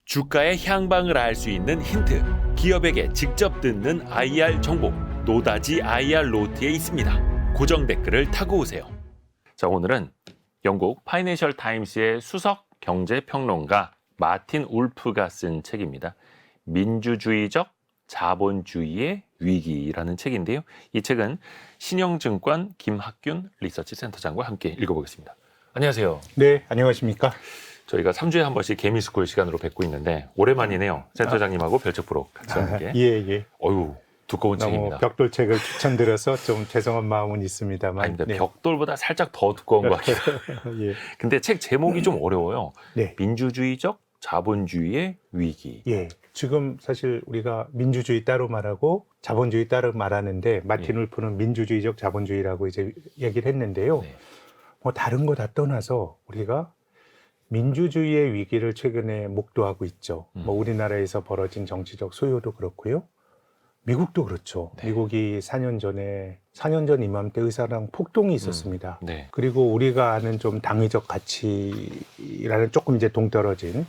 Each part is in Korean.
주가의 향방을 알 수 있는 힌트, 기업에게 직접 듣는 IR 정보, 노다지 IR 노트에 있습니다. 고정 댓글을 타고 오세요. 자, 오늘은 영국 파이낸셜 타임스의 수석 경제평론가 마틴 울프가 쓴 책입니다. 민주주의적 자본주의의 위기라는 책인데요. 이 책은 신영증권 김학균 리서치 센터장과 함께 읽어보겠습니다. 안녕하세요. 네, 안녕하십니까? 저희가 3주에 한 번씩 개미스쿨 시간으로 뵙고 있는데 오랜만이네요. 센터장님하고 별책 보러 같이 하는 게. 예. 어휴, 두꺼운 너무 책입니다. 벽돌책을 추천드려서 좀 죄송한 마음은 있습니다만. 아닙니다. 네. 벽돌보다 살짝 더 두꺼운 것 같아요. 예. 근데 책 제목이 좀 어려워요. 네. 민주주의적 자본주의의 위기. 예. 지금 사실 우리가 민주주의 따로 말하고 자본주의 따로 말하는데 마틴 울프는 민주주의적 자본주의라고 이제 얘기를 했는데요. 네. 뭐 다른 거 다 떠나서 우리가 민주주의의 위기를 최근에 목도하고 있죠. 뭐 우리나라에서 벌어진 정치적 소요도 그렇고요. 미국도 그렇죠. 네. 미국이 4년 전 이맘때 의사당 폭동이 있었습니다. 네. 그리고 우리가 아는 좀 당위적 가치라는 조금 이제 동떨어진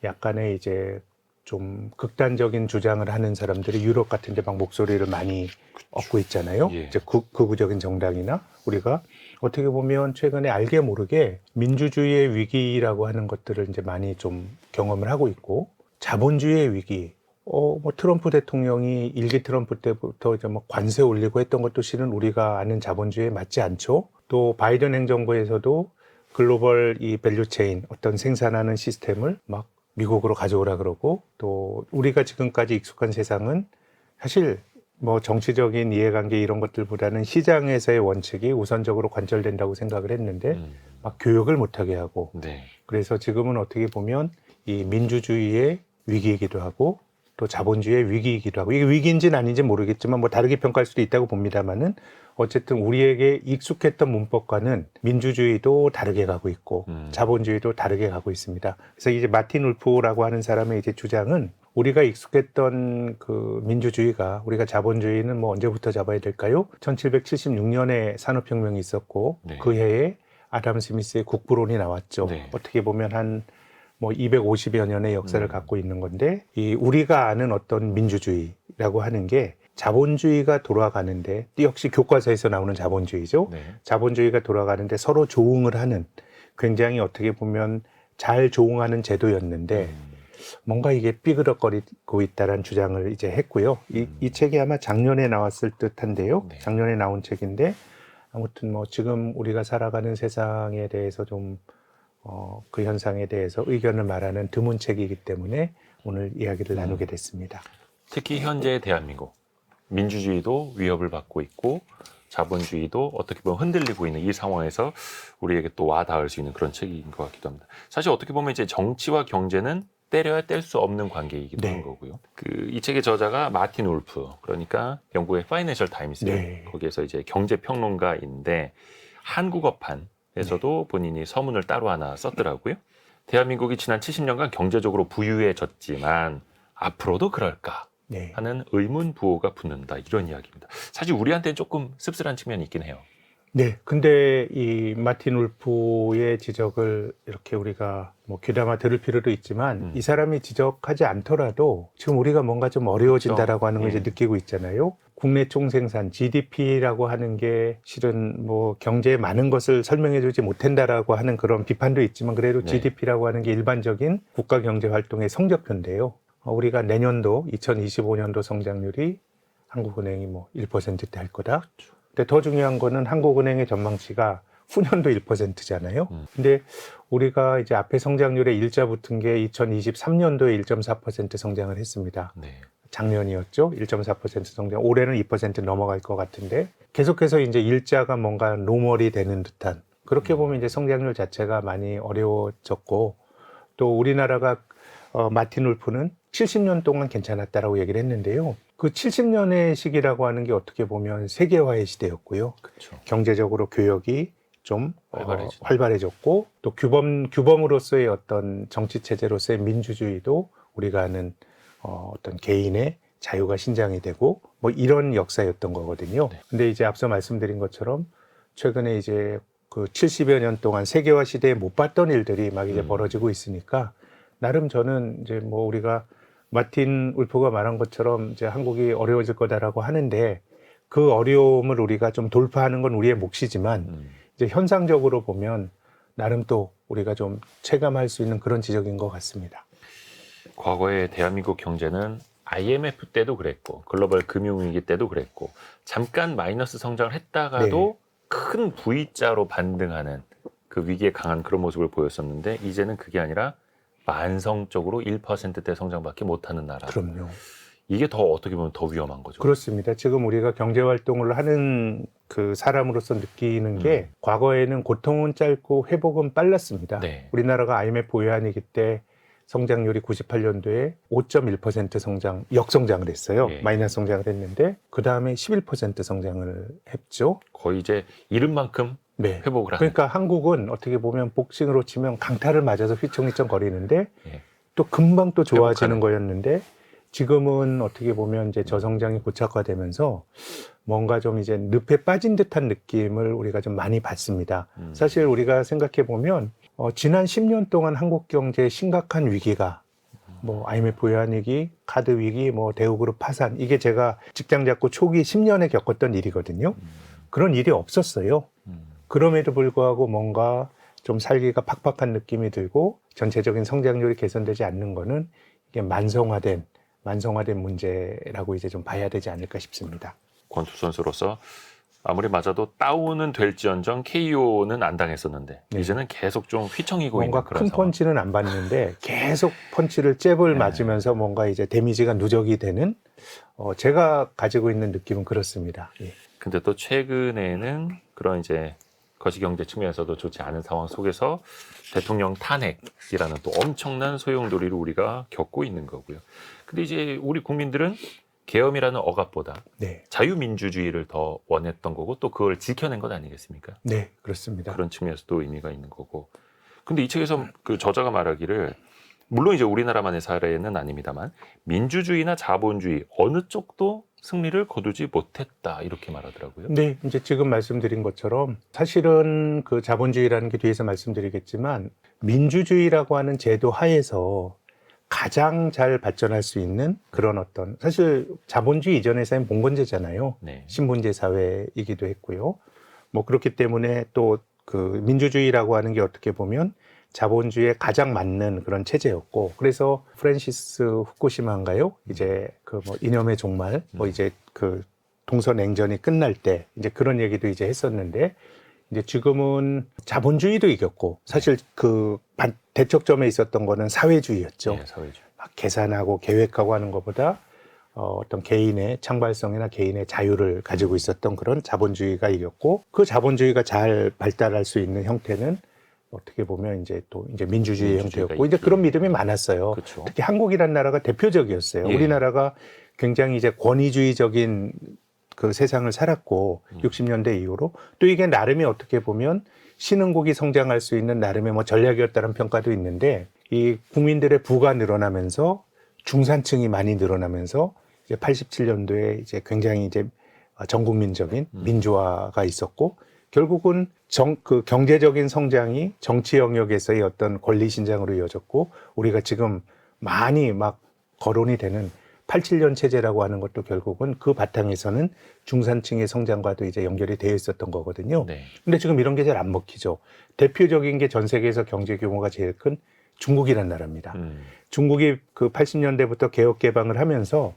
약간의 이제 좀 극단적인 주장을 하는 사람들이 유럽 같은 데 막 목소리를 많이 얻고 있잖아요. 예. 이제 극우적인 정당이나 우리가 어떻게 보면 최근에 알게 모르게 민주주의의 위기라고 하는 것들을 이제 많이 좀 경험을 하고 있고 자본주의의 위기. 뭐 트럼프 대통령이 일기 트럼프 때부터 이제 뭐 관세 올리고 했던 것도 실은 우리가 아는 자본주의에 맞지 않죠. 또 바이든 행정부에서도 글로벌 이 밸류체인 어떤 생산하는 시스템을 막 미국으로 가져오라 그러고 또 우리가 지금까지 익숙한 세상은 사실 뭐 정치적인 이해관계 이런 것들보다는 시장에서의 원칙이 우선적으로 관철된다고 생각을 했는데 막 교육을 못하게 하고 네. 그래서 지금은 어떻게 보면 이 민주주의의 위기이기도 하고 또 자본주의의 위기이기도 하고 이게 위기인지는 아닌지 모르겠지만 뭐 다르게 평가할 수도 있다고 봅니다만은 어쨌든 우리에게 익숙했던 문법과는 민주주의도 다르게 가고 있고 자본주의도 다르게 가고 있습니다. 그래서 이제 마틴 울프라고 하는 사람의 이제 주장은 우리가 익숙했던 그 민주주의가 우리가 자본주의는 뭐 언제부터 잡아야 될까요? 1776년에 산업혁명이 있었고 네. 그 해에 아담 스미스의 국부론이 나왔죠. 네. 어떻게 보면 한 뭐 250여 년의 역사를 갖고 있는 건데 이 우리가 아는 어떤 민주주의라고 하는 게 자본주의가 돌아가는데 역시 교과서에서 나오는 자본주의죠. 네. 자본주의가 돌아가는데 서로 조응을 하는 굉장히 어떻게 보면 잘 조응하는 제도였는데 뭔가 이게 삐그덕거리고 있다는 주장을 이제 했고요. 이 책이 아마 작년에 나왔을 듯한데요. 네. 작년에 나온 책인데 아무튼 뭐 지금 우리가 살아가는 세상에 대해서 좀 그 현상에 대해서 의견을 말하는 드문 책이기 때문에 오늘 이야기를 나누게 됐습니다. 특히 현재 대한민국 민주주의도 위협을 받고 있고 자본주의도 어떻게 보면 흔들리고 있는 이 상황에서 우리에게 또 와닿을 수 있는 그런 책인 것 같기도 합니다. 사실 어떻게 보면 이제 정치와 경제는 때려야 뗄 수 없는 관계이기도 네. 한 거고요. 이 책의 저자가 마틴 울프, 그러니까 영국의 파이낸셜 타임스 네. 거기에서 이제 경제평론가인데 한국어판에서도 본인이 서문을 따로 하나 썼더라고요. 대한민국이 지난 70년간 경제적으로 부유해졌지만 앞으로도 그럴까 네. 하는 의문 부호가 붙는다, 이런 이야기입니다. 사실 우리한테는 조금 씁쓸한 측면이 있긴 해요. 네, 근데 이 마틴 울프의 지적을 이렇게 우리가 뭐 귀담아 들을 필요도 있지만 이 사람이 지적하지 않더라도 지금 우리가 뭔가 좀 어려워진다라고 하는 걸 이제 느끼고 있잖아요. 국내 총생산 GDP라고 하는 게 실은 뭐 경제에 많은 것을 설명해주지 못한다라고 하는 그런 비판도 있지만 그래도 네. GDP라고 하는 게 일반적인 국가 경제 활동의 성적표인데요. 우리가 내년도 2025년도 성장률이 한국은행이 뭐 1%대 할 거다. 근데 더 중요한 거는 한국은행의 전망치가 후년도 1%잖아요. 근데 우리가 이제 앞에 성장률에 일자 붙은 게 2023년도에 1.4% 성장을 했습니다. 네. 작년이었죠. 1.4% 성장. 올해는 2% 넘어갈 것 같은데 계속해서 이제 일자가 뭔가 노멀이 되는 듯한 그렇게 보면 이제 성장률 자체가 많이 어려워졌고 또 우리나라가 마틴 울프는 70년 동안 괜찮았다라고 얘기를 했는데요. 그 70년의 시기라고 하는 게 어떻게 보면 세계화의 시대였고요. 그렇죠. 경제적으로 교역이 좀 활발해지죠. 활발해졌고 또 규범으로서의 어떤 정치 체제로서의 민주주의도 우리가 아는 어떤 개인의 자유가 신장이 되고 뭐 이런 역사였던 거거든요. 네. 근데 이제 앞서 말씀드린 것처럼 최근에 이제 그 70여 년 동안 세계화 시대에 못 봤던 일들이 막 이제 벌어지고 있으니까 나름 저는 이제 뭐 우리가 마틴 울프가 말한 것처럼 이제 한국이 어려워질 거다라고 하는데 그 어려움을 우리가 좀 돌파하는 건 우리의 몫이지만 이제 현상적으로 보면 나름 또 우리가 좀 체감할 수 있는 그런 지적인 것 같습니다. 과거에 대한민국 경제는 IMF 때도 그랬고 글로벌 금융위기 때도 그랬고 잠깐 마이너스 성장을 했다가도 큰 V자로 반등하는 그 위기에 강한 그런 모습을 보였었는데 이제는 그게 아니라 만성적으로 1%대 성장밖에 못하는 나라. 그럼요. 이게 더 어떻게 보면 더 위험한 거죠. 그렇습니다. 지금 우리가 경제 활동을 하는 그 사람으로서 느끼는 게 과거에는 고통은 짧고 회복은 빨랐습니다. 네. 우리나라가 IMF 외환위기 때 성장률이 98년도에 5.1% 성장, 역성장을 했어요. 예. 마이너스 성장을 했는데 그 다음에 11% 성장을 했죠. 거의 이제 이른만큼 네. 회복을 하는. 그러니까 한국은 어떻게 보면 복싱으로 치면 강타를 맞아서 휘청휘청 거리는데 예. 또 금방 또 좋아지는 회복하는. 거였는데 지금은 어떻게 보면 이제 저성장이 고착화되면서 뭔가 좀 이제 늪에 빠진 듯한 느낌을 우리가 좀 많이 받습니다. 사실 우리가 생각해 보면 지난 10년 동안 한국 경제의 심각한 위기가 뭐 IMF 외환위기, 카드 위기, 뭐 대우그룹 파산 이게 제가 직장 잡고 초기 10년에 겪었던 일이거든요. 그런 일이 없었어요. 그럼에도 불구하고 뭔가 좀 살기가 팍팍한 느낌이 들고 전체적인 성장률이 개선되지 않는 거는 이게 만성화된 문제라고 이제 좀 봐야 되지 않을까 싶습니다. 권투 선수로서 아무리 맞아도 다운은 될지언정 KO는 안 당했었는데 네. 이제는 계속 좀 휘청이고 뭔가 있는 그런 큰 상황. 펀치는 안 받는데 계속 펀치를 잽을 네. 맞으면서 뭔가 이제 데미지가 누적이 되는 제가 가지고 있는 느낌은 그렇습니다. 예. 근데 또 최근에는 그런 이제 거시경제 측면에서도 좋지 않은 상황 속에서 대통령 탄핵이라는 또 엄청난 소용돌이를 우리가 겪고 있는 거고요. 근데 이제 우리 국민들은 계엄이라는 억압보다 네, 자유민주주의를 더 원했던 거고 또 그걸 지켜낸 것 아니겠습니까? 네, 그렇습니다. 그런 측면에서도 의미가 있는 거고. 근데 이 책에서 그 저자가 말하기를 물론 이제 우리나라만의 사례는 아닙니다만 민주주의나 자본주의 어느 쪽도 승리를 거두지 못했다 이렇게 말하더라고요. 네, 이제 지금 말씀드린 것처럼 사실은 그 자본주의라는 게 뒤에서 말씀드리겠지만 민주주의라고 하는 제도 하에서 가장 잘 발전할 수 있는 그런 어떤 사실 자본주의 이전의 사회는 봉건제잖아요. 네. 신분제 사회이기도 했고요. 뭐 그렇기 때문에 또 그 민주주의라고 하는 게 어떻게 보면 자본주의에 가장 맞는 그런 체제였고 그래서 프란시스 후쿠시마인가요? 이제 그 뭐 이념의 종말 뭐 이제 그 동서냉전이 끝날 때 이제 그런 얘기도 이제 했었는데 이제 지금은 자본주의도 이겼고 사실 그 대척점에 있었던 거는 사회주의였죠. 네, 사회주의. 막 계산하고 계획하고 하는 것보다 어떤 개인의 창발성이나 개인의 자유를 가지고 있었던 그런 자본주의가 이겼고 그 자본주의가 잘 발달할 수 있는 형태는 어떻게 보면 이제 또 이제 민주주의 형태였고 이제 그런 믿음이 많았어요. 그렇죠. 특히 한국이라는 나라가 대표적이었어요. 예. 우리나라가 굉장히 이제 권위주의적인 그 세상을 살았고 60년대 이후로 또 이게 나름의 어떻게 보면 신흥국이 성장할 수 있는 나름의 뭐 전략이었다는 평가도 있는데 이 국민들의 부가 늘어나면서 중산층이 많이 늘어나면서 이제 87년도에 이제 굉장히 이제 전 국민적인 민주화가 있었고 결국은 그 경제적인 성장이 정치 영역에서의 어떤 권리 신장으로 이어졌고 우리가 지금 많이 막 거론이 되는 87년 체제라고 하는 것도 결국은 그 바탕에서는 중산층의 성장과도 이제 연결이 되어 있었던 거거든요. 네. 근데 지금 이런 게 잘 안 먹히죠. 대표적인 게 전 세계에서 경제 규모가 제일 큰 중국이란 나라입니다. 중국이 그 80년대부터 개혁 개방을 하면서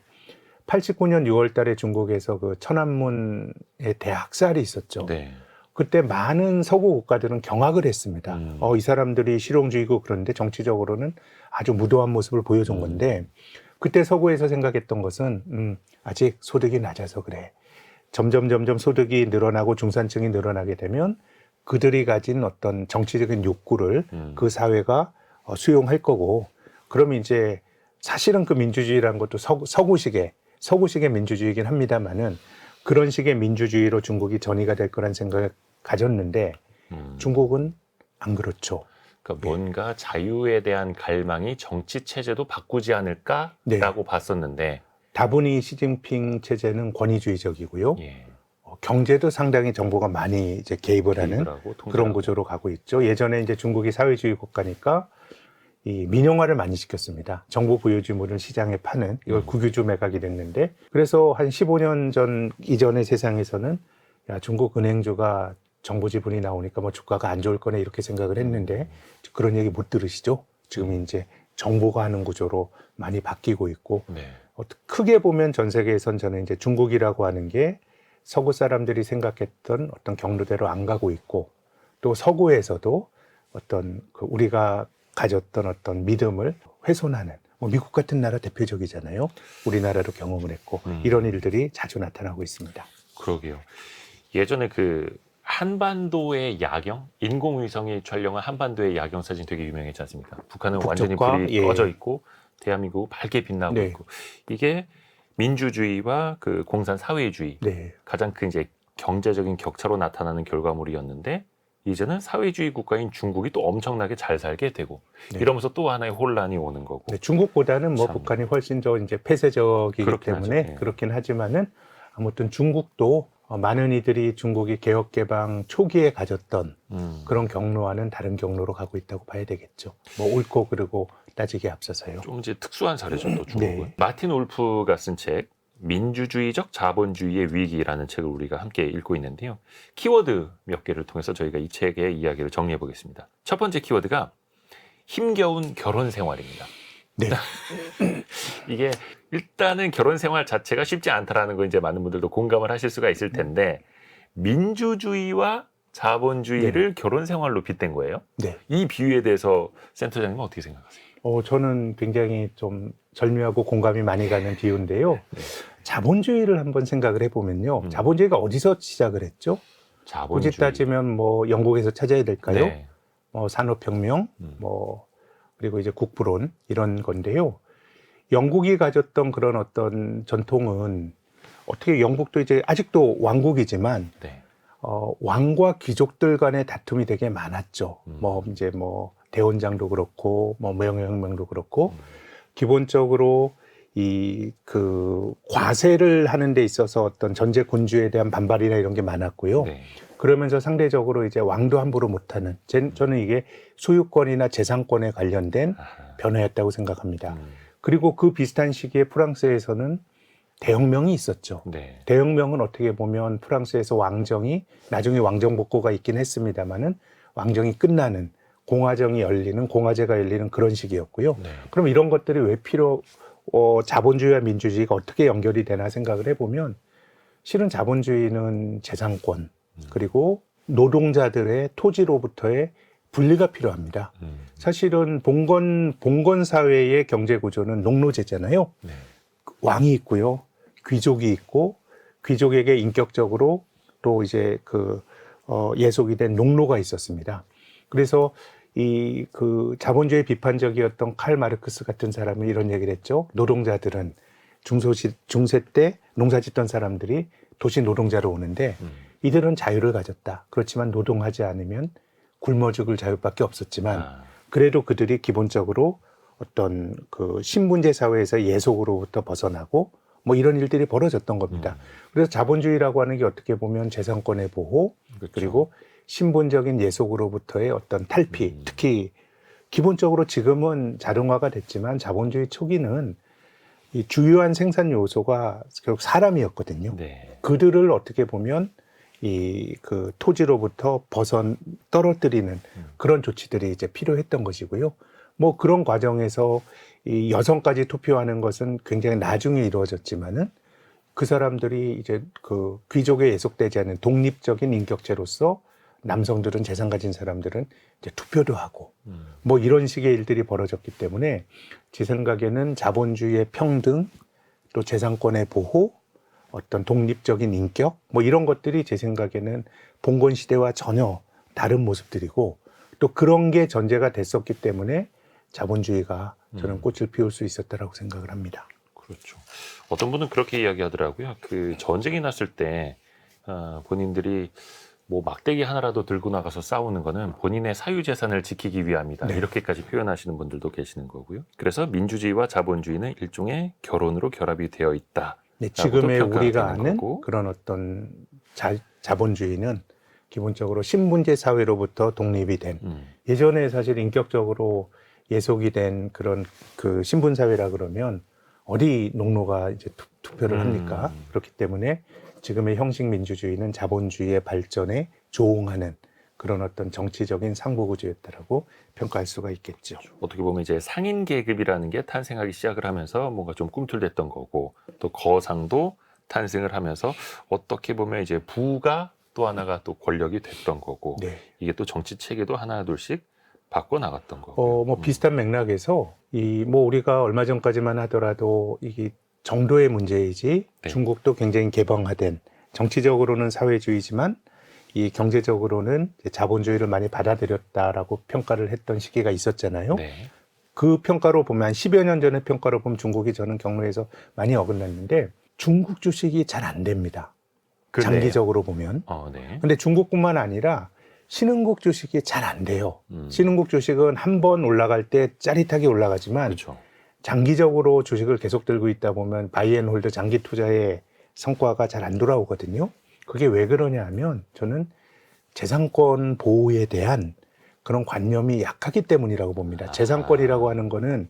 89년 6월 달에 중국에서 그 천안문의 대학살이 있었죠. 네. 그때 많은 서구 국가들은 경악을 했습니다. 이 사람들이 실용주의고 그런데 정치적으로는 아주 무도한 모습을 보여준 건데 그때 서구에서 생각했던 것은 아직 소득이 낮아서 그래. 점점 소득이 늘어나고 중산층이 늘어나게 되면 그들이 가진 어떤 정치적인 욕구를 그 사회가 수용할 거고 그러면 이제 사실은 그 민주주의라는 것도 서구식의 민주주의이긴 합니다만은 그런 식의 민주주의로 중국이 전이가 될 거란 생각을 가졌는데 중국은 안 그렇죠. 그러니까 뭔가 자유에 대한 갈망이 정치 체제도 바꾸지 않을까라고 네. 봤었는데 다분히 시진핑 체제는 권위주의적이고요. 예. 경제도 상당히 정부가 많이 이제 개입을 하는 하고 그런 구조로 가고 있죠. 예전에 이제 중국이 사회주의 국가니까 이 민영화를 많이 시켰습니다. 정부 부유지물을 시장에 파는 이걸 국유주 매각이 됐는데 그래서 한 15년 전 이전의 세상에서는 야, 중국 은행주가 정부 지분이 나오니까 뭐 주가가 안 좋을 거네 이렇게 생각을 했는데 그런 얘기 못 들으시죠? 지금 이제 정부가 하는 구조로 많이 바뀌고 있고 네. 크게 보면 전 세계에선 저는 이제 중국이라고 하는 게 서구 사람들이 생각했던 어떤 경로대로 안 가고 있고 또 서구에서도 어떤 그 우리가 가졌던 어떤 믿음을 훼손하는 뭐 미국 같은 나라 대표적이잖아요. 우리나라로 경험을 했고 이런 일들이 자주 나타나고 있습니다. 그러게요. 예전에 그 한반도의 야경, 인공위성이 촬영한 한반도의 야경 사진 되게 유명했지 않습니까? 북한은 완전히 북쪽과, 불이 예. 꺼져 있고 대한민국은 밝게 빛나고 네. 있고 이게 민주주의와 그 공산 사회주의 네. 가장 큰 이제 경제적인 격차로 나타나는 결과물이었는데 이제는 사회주의 국가인 중국이 또 엄청나게 잘 살게 되고 네. 이러면서 또 하나의 혼란이 오는 거고. 네, 중국보다는 뭐 참. 북한이 훨씬 더 이제 폐쇄적이기 그렇긴 때문에 하죠. 예. 그렇긴 하지만은 아무튼 중국도 많은 이들이 중국이 개혁개방 초기에 가졌던 그런 경로와는 다른 경로로 가고 있다고 봐야 되겠죠. 뭐 옳고 그르고 따지기에 앞서서요. 좀 이제 특수한 사례죠, 또 중국은. 네. 마틴 울프가 쓴 책 민주주의적 자본주의의 위기라는 책을 우리가 함께 읽고 있는데요. 키워드 몇 개를 통해서 저희가 이 책의 이야기를 정리해 보겠습니다. 첫 번째 키워드가 힘겨운 결혼 생활입니다. 네. 이게 일단은 결혼 생활 자체가 쉽지 않다라는 거 이제 많은 분들도 공감을 하실 수가 있을 텐데 민주주의와 자본주의를 결혼 생활로 빗댄 거예요. 네. 이 비유에 대해서 센터장님은 어떻게 생각하세요? 저는 굉장히 좀 절묘하고 공감이 많이 가는 비유인데요. 네. 자본주의를 한번 생각을 해보면요. 자본주의가 어디서 시작을 했죠? 자본주의. 굳이 따지면 뭐 영국에서 찾아야 될까요? 네. 산업혁명, 그리고 이제 국부론 이런 건데요. 영국이 가졌던 그런 어떤 전통은 어떻게 영국도 이제 아직도 왕국이지만 네. 왕과 귀족들 간의 다툼이 되게 많았죠. 뭐 이제 뭐 대원장도 그렇고 뭐 명예혁명도 그렇고 기본적으로 이 그 과세를 하는 데 있어서 어떤 전제 군주에 대한 반발이나 이런 게 많았고요. 네. 그러면서 상대적으로 이제 왕도 함부로 못하는 저는 이게 소유권이나 재산권에 관련된 아하. 변화였다고 생각합니다. 그리고 그 비슷한 시기에 프랑스에서는 대혁명이 있었죠. 네. 대혁명은 어떻게 보면 프랑스에서 왕정이 나중에 왕정 복고가 있긴 했습니다만은 왕정이 끝나는 공화정이 열리는 공화제가 열리는 그런 시기였고요. 네. 그럼 이런 것들이 왜 자본주의와 민주주의가 어떻게 연결이 되나 생각을 해보면 실은 자본주의는 재산권 그리고 노동자들의 토지로부터의 분리가 필요합니다. 사실은 봉건 사회의 경제 구조는 농노제잖아요. 네. 왕이 있고요, 귀족이 있고 귀족에게 인격적으로 또 이제 예속이 된 농노가 있었습니다. 그래서 그 자본주의 비판적이었던 칼 마르크스 같은 사람이 이런 얘기를 했죠. 노동자들은 중세 때 농사 짓던 사람들이 도시 노동자로 오는데 이들은 자유를 가졌다. 그렇지만 노동하지 않으면 굶어 죽을 자유밖에 없었지만 그래도 그들이 기본적으로 어떤 그 신분제 사회에서 예속으로부터 벗어나고 뭐 이런 일들이 벌어졌던 겁니다. 그래서 자본주의라고 하는 게 어떻게 보면 재산권의 보호 그렇죠. 그리고 신분적인 예속으로부터의 어떤 탈피, 특히 기본적으로 지금은 자동화가 됐지만 자본주의 초기는 이 주요한 생산 요소가 결국 사람이었거든요. 네. 그들을 어떻게 보면 그 토지로부터 떨어뜨리는 그런 조치들이 이제 필요했던 것이고요. 뭐 그런 과정에서 이 여성까지 투표하는 것은 굉장히 나중에 이루어졌지만은 그 사람들이 이제 그 귀족에 예속되지 않은 독립적인 인격체로서 남성들은 재산 가진 사람들은 이제 투표도 하고 뭐 이런 식의 일들이 벌어졌기 때문에 제 생각에는 자본주의의 평등 또 재산권의 보호 어떤 독립적인 인격 뭐 이런 것들이 제 생각에는 봉건 시대와 전혀 다른 모습들이고 또 그런 게 전제가 됐었기 때문에 자본주의가 저는 꽃을 피울 수 있었다라고 생각을 합니다. 그렇죠. 어떤 분은 그렇게 이야기하더라고요. 그 전쟁이 났을 때 본인들이 뭐 막대기 하나라도 들고 나가서 싸우는 거는 본인의 사유재산을 지키기 위함이다. 네. 이렇게까지 표현하시는 분들도 계시는 거고요. 그래서 민주주의와 자본주의는 일종의 결혼으로 결합이 되어 있다. 네, 지금의 평가가 우리가 되는 아는 거고. 그런 어떤 자본주의는 기본적으로 신분제 사회로부터 독립이 된 예전에 사실 인격적으로 예속이 된 그런 그 신분 사회라 그러면 어디 농노가 이제 투표를 합니까? 그렇기 때문에 지금의 형식 민주주의는 자본주의의 발전에 조응하는 그런 어떤 정치적인 상부구조였다라고 평가할 수가 있겠죠. 어떻게 보면 이제 상인 계급이라는 게 탄생하기 시작을 하면서 뭔가 좀 꿈틀댔던 거고, 또 거상도 탄생을 하면서 어떻게 보면 이제 부가 또 하나가 또 권력이 됐던 거고, 네. 이게 또 정치 체계도 하나 둘씩 바꿔 나갔던 거고. 뭐 비슷한 맥락에서 뭐 우리가 얼마 전까지만 하더라도 이게 정도의 문제이지 네. 중국도 굉장히 개방화된 정치적으로는 사회주의지만 이 경제적으로는 이제 자본주의를 많이 받아들였다라고 평가를 했던 시기가 있었잖아요. 네. 그 평가로 보면 한 10여 년 전의 평가로 보면 중국이 저는 경로에서 많이 어긋났는데 중국 주식이 잘 안 됩니다. 그래요. 장기적으로 보면. 네. 근데 중국뿐만 아니라 신흥국 주식이 잘 안 돼요. 음. 신흥국 주식은 한 번 올라갈 때 짜릿하게 올라가지만 그렇죠. 장기적으로 주식을 계속 들고 있다 보면 바이앤홀드 장기 투자의 성과가 잘 안 돌아오거든요. 그게 왜 그러냐 하면 저는 재산권 보호에 대한 그런 관념이 약하기 때문이라고 봅니다. 재산권이라고 하는 거는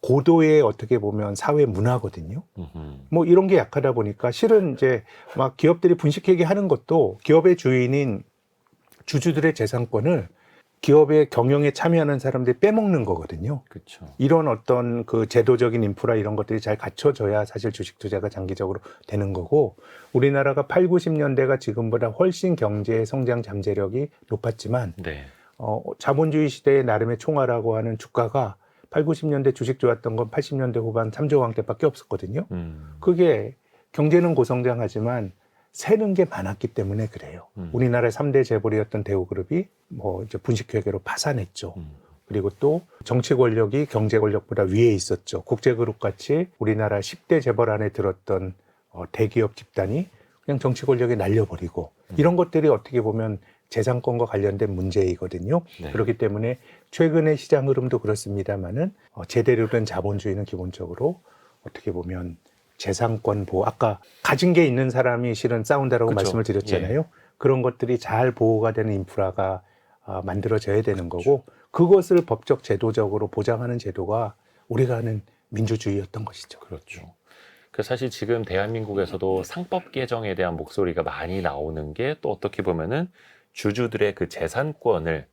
고도의 어떻게 보면 사회 문화거든요. 뭐 이런 게 약하다 보니까 실은 이제 막 기업들이 분식회계 하는 것도 기업의 주인인 주주들의 재산권을 기업의 경영에 참여하는 사람들이 빼먹는 거거든요. 그렇죠. 이런 어떤 그 제도적인 인프라 이런 것들이 잘 갖춰져야 사실 주식 투자가 장기적으로 되는 거고, 우리나라가 8, 90년대가 지금보다 훨씬 경제 성장 잠재력이 높았지만 네. 자본주의 시대의 나름의 총알이라고 하는 주가가 8, 90년대 주식 좋았던 건 80년대 후반 3조 왕 때밖에 없었거든요. 그게 경제는 고성장하지만 새는 게 많았기 때문에 그래요. 우리나라의 3대 재벌이었던 대우그룹이 뭐 이제 분식회계로 파산했죠. 그리고 또 정치 권력이 경제 권력보다 위에 있었죠. 국제그룹 같이 우리나라 10대 재벌 안에 들었던 대기업 집단이 그냥 정치 권력에 날려버리고 이런 것들이 어떻게 보면 재산권과 관련된 문제이거든요. 네. 그렇기 때문에 최근의 시장 흐름도 그렇습니다만은 제대로 된 자본주의는 기본적으로 어떻게 보면 재산권 보호, 아까 가진 게 있는 사람이 실은 싸운다라고 그쵸. 말씀을 드렸잖아요. 예. 그런 것들이 잘 보호가 되는 인프라가 만들어져야 되는 거고, 그것을 법적 제도적으로 보장하는 제도가 우리가 하는 민주주의였던 것이죠. 그렇죠. 그 사실 지금 대한민국에서도 상법 개정에 대한 목소리가 많이 나오는 게 또 어떻게 보면은 주주들의 그 재산권을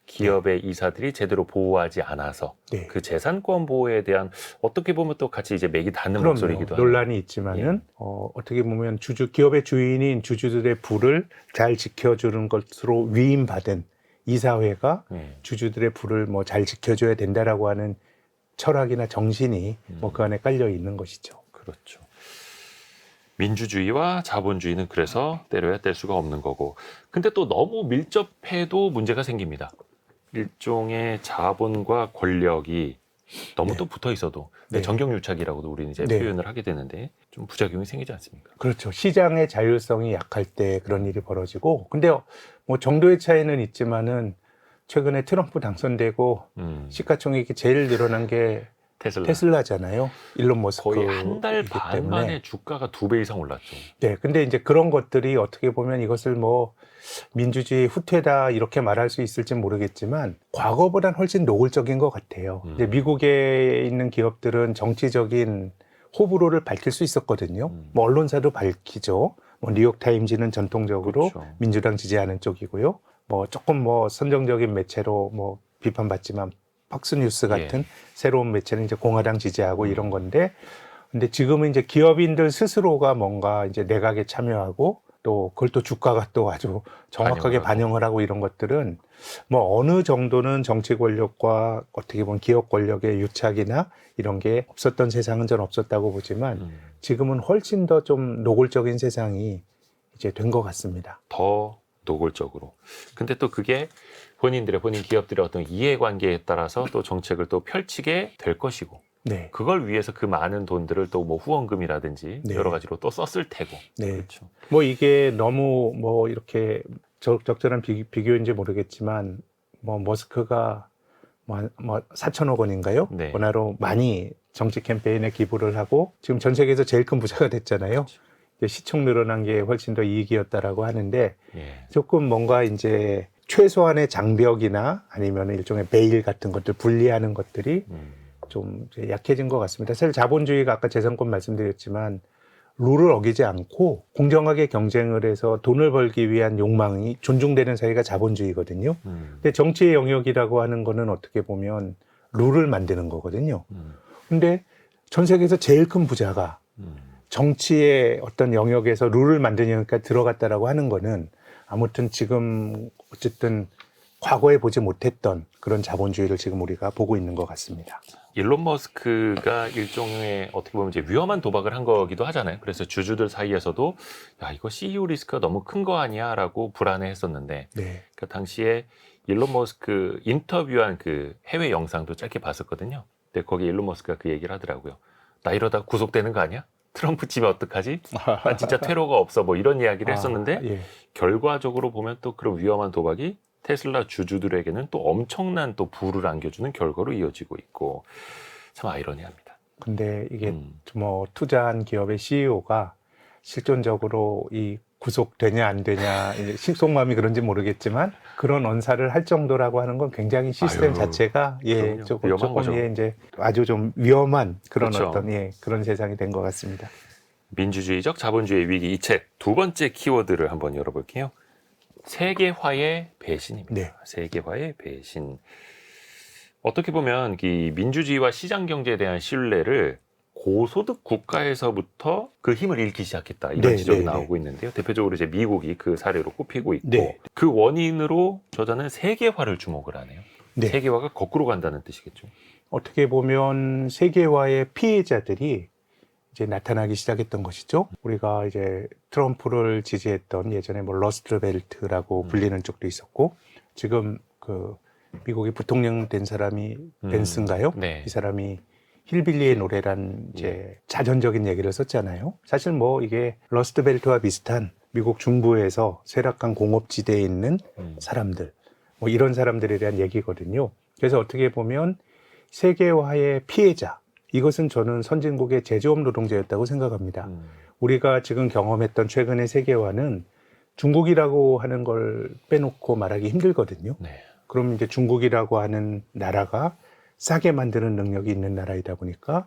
기업의 이사들이 제대로 보호하지 않아서 네. 그 재산권 보호에 대한 어떻게 보면 또 같이 이제 맥이 닿는 그럼요. 목소리이기도 하고. 논란이 있지만은 어떻게 보면 기업의 주인인 주주들의 부를 잘 지켜주는 것으로 위임받은 이사회가 주주들의 부를 뭐 잘 지켜줘야 된다라고 하는 철학이나 정신이 뭐 그 안에 깔려 있는 것이죠. 그렇죠. 민주주의와 자본주의는 그래서 때려야 뗄 수가 없는 거고. 근데 또 너무 밀접해도 문제가 생깁니다. 일종의 자본과 권력이 너무 네. 또 붙어 있어도 네. 정경유착이라고도 우리는 이제 네. 표현을 하게 되는데 좀 부작용이 생기지 않습니까? 그렇죠. 시장의 자율성이 약할 때 그런 일이 벌어지고, 근데 뭐 정도의 차이는 있지만은 최근에 트럼프 당선되고 시가총액이 제일 늘어난 게 테슬라잖아요. 일론 머스크. 거의 한 달 반 만에 주가가 2배 이상 올랐죠. 네, 근데 이제 그런 것들이 어떻게 보면 이것을 뭐 민주주의 후퇴다 이렇게 말할 수 있을지 모르겠지만 과거보단 훨씬 노골적인 것 같아요. 이제 미국에 있는 기업들은 정치적인 호불호를 밝힐 수 있었거든요. 뭐 언론사도 밝히죠. 뭐 뉴욕타임즈는 전통적으로 그렇죠. 민주당 지지하는 쪽이고요. 뭐 조금 뭐 선정적인 매체로 뭐 비판받지만 팍스뉴스 같은 새로운 매체는 이제 공화당 지지하고 이런 건데, 근데 지금은 이제 기업인들 스스로가 뭔가 이제 내각에 참여하고 또 그걸 또 주가가 또 아주 정확하게 반영을 하고 이런 것들은 뭐 어느 정도는 정치 권력과 어떻게 보면 기업 권력의 유착이나 이런 게 없었던 세상은 전 없었다고 보지만 지금은 훨씬 더 좀 노골적인 세상이 이제 된 것 같습니다. 더 노골적으로. 근데 또 그게 본인 기업들의 어떤 이해관계에 따라서 또 정책을 또 펼치게 될 것이고, 네. 그걸 위해서 그 많은 돈들을 또 뭐 후원금이라든지 네. 여러 가지로 또 썼을 테고. 네. 그렇죠. 뭐 이게 너무 뭐 이렇게 적절한 비교인지 모르겠지만 뭐 머스크가 뭐 4천억 원인가요? 네. 원화로 많이 정치 캠페인에 기부를 하고 지금 전 세계에서 제일 큰 부자가 됐잖아요. 그렇죠. 시총 늘어난 게 훨씬 더 이익이었다라고 하는데 예. 조금 뭔가 이제 최소한의 장벽이나 아니면 일종의 베일 같은 것들 분리하는 것들이 좀 이제 약해진 것 같습니다. 사실 자본주의가 아까 재선권 말씀드렸지만 룰을 어기지 않고 공정하게 경쟁을 해서 돈을 벌기 위한 욕망이 존중되는 사회가 자본주의거든요. 근데 정치의 영역이라고 하는 거는 어떻게 보면 룰을 만드는 거거든요. 근데 전 세계에서 제일 큰 부자가 정치의 어떤 영역에서 룰을 만드니까 들어갔다라고 하는 거는 아무튼 지금 어쨌든 과거에 보지 못했던 그런 자본주의를 지금 우리가 보고 있는 것 같습니다. 일론 머스크가 일종의 어떻게 보면 이제 위험한 도박을 한 거기도 하잖아요. 그래서 주주들 사이에서도 야, 이거 CEO 리스크가 너무 큰 거 아니야라고 불안해했었는데 네. 그 당시에 일론 머스크 인터뷰한 그 해외 영상도 짧게 봤었거든요. 근데 거기 일론 머스크가 그 얘기를 하더라고요. 나 이러다 구속되는 거 아니야? 트럼프 집에 어떡하지? 난 진짜 퇴로가 없어. 뭐 이런 이야기를 했었는데 예. 결과적으로 보면 또 그런 위험한 도박이 테슬라 주주들에게는 또 엄청난 또 부를 안겨주는 결과로 이어지고 있고 참 아이러니합니다. 근데 이게 뭐 투자한 기업의 CEO가 실존적으로 이 구속되냐 안 되냐 속마음이 그런지 모르겠지만 그런 언사를 할 정도라고 하는 건 굉장히 시스템 아유, 자체가 그럼요. 위험한 거죠. 이제 아주 좀 위험한 그런 그렇죠. 어떤 그런 세상이 된 것 같습니다. 민주주의적 자본주의 위기 이 책 두 번째 키워드를 한번 열어볼게요. 세계화의 배신입니다. 네. 세계화의 배신. 어떻게 보면 이 민주주의와 시장 경제에 대한 신뢰를 고소득 국가에서부터 그 힘을 잃기 시작했다. 이런 네, 지적이 네, 나오고 있는데요. 대표적으로 이제 미국이 그 사례로 꼽히고 있고 네. 그 원인으로 저자는 세계화를 주목을 하네요. 네. 세계화가 거꾸로 간다는 뜻이겠죠. 어떻게 보면 세계화의 피해자들이 이제 나타나기 시작했던 것이죠. 우리가 이제 트럼프를 지지했던 예전에 뭐 러스트벨트라고 불리는 쪽도 있었고 지금 그 미국의 부통령 된 사람이 벤스인가요? 네. 이 사람이 힐빌리의 노래란 이제 자전적인 얘기를 썼잖아요. 사실 뭐 이게 러스트벨트와 비슷한 미국 중부에서 쇠락한 공업지대에 있는 사람들, 뭐 이런 사람들에 대한 얘기거든요. 그래서 어떻게 보면 세계화의 피해자, 이것은 저는 선진국의 제조업 노동자였다고 생각합니다. 우리가 지금 경험했던 최근의 세계화는 중국이라고 하는 걸 빼놓고 말하기 힘들거든요. 네. 그럼 이제 중국이라고 하는 나라가 싸게 만드는 능력이 있는 나라이다 보니까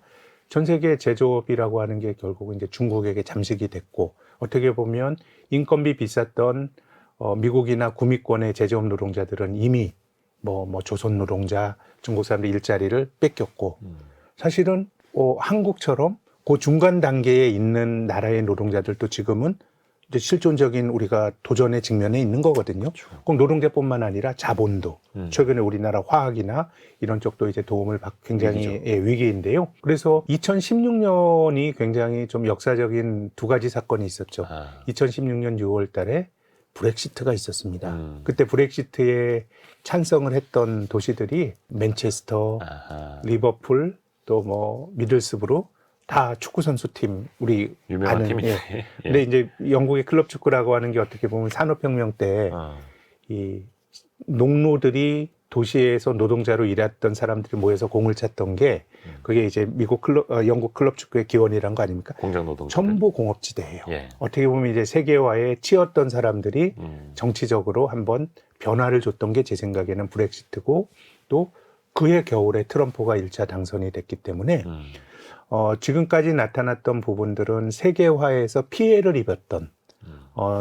전 세계 제조업이라고 하는 게 결국은 이제 중국에게 잠식이 됐고 어떻게 보면 인건비 비쌌던 미국이나 구미권의 제조업 노동자들은 이미 뭐 조선 노동자, 중국 사람들 일자리를 뺏겼고 사실은 한국처럼 그 중간 단계에 있는 나라의 노동자들도 지금은 이제 실존적인 우리가 도전의 직면에 있는 거거든요. 꼭 노동자뿐만 아니라 자본도 최근에 우리나라 화학이나 이런 쪽도 이제 도움을 받고 굉장히 위기인데요. 그래서 2016년이 굉장히 좀 역사적인 두 가지 사건이 있었죠. 2016년 6월 달에 브렉시트가 있었습니다. 그때 브렉시트에 찬성을 했던 도시들이 맨체스터, 리버풀, 또 뭐 미들스브로 다 축구 선수팀 우리 유명한 아는 팀이죠. 근데 이제 영국의 클럽 축구라고 하는 게 어떻게 보면 산업혁명 때 이 농노들이 도시에서 노동자로 일했던 사람들이 모여서 공을 찼던 게 그게 이제 영국 클럽 축구의 기원이란 거 아닙니까? 공장 노동자 전부 공업지대예요. 예. 어떻게 보면 이제 세계화에 치였던 사람들이 정치적으로 한번 변화를 줬던 게 제 생각에는 브렉시트고 또 그해 겨울에 트럼프가 1차 당선이 됐기 때문에 지금까지 나타났던 부분들은 세계화에서 피해를 입었던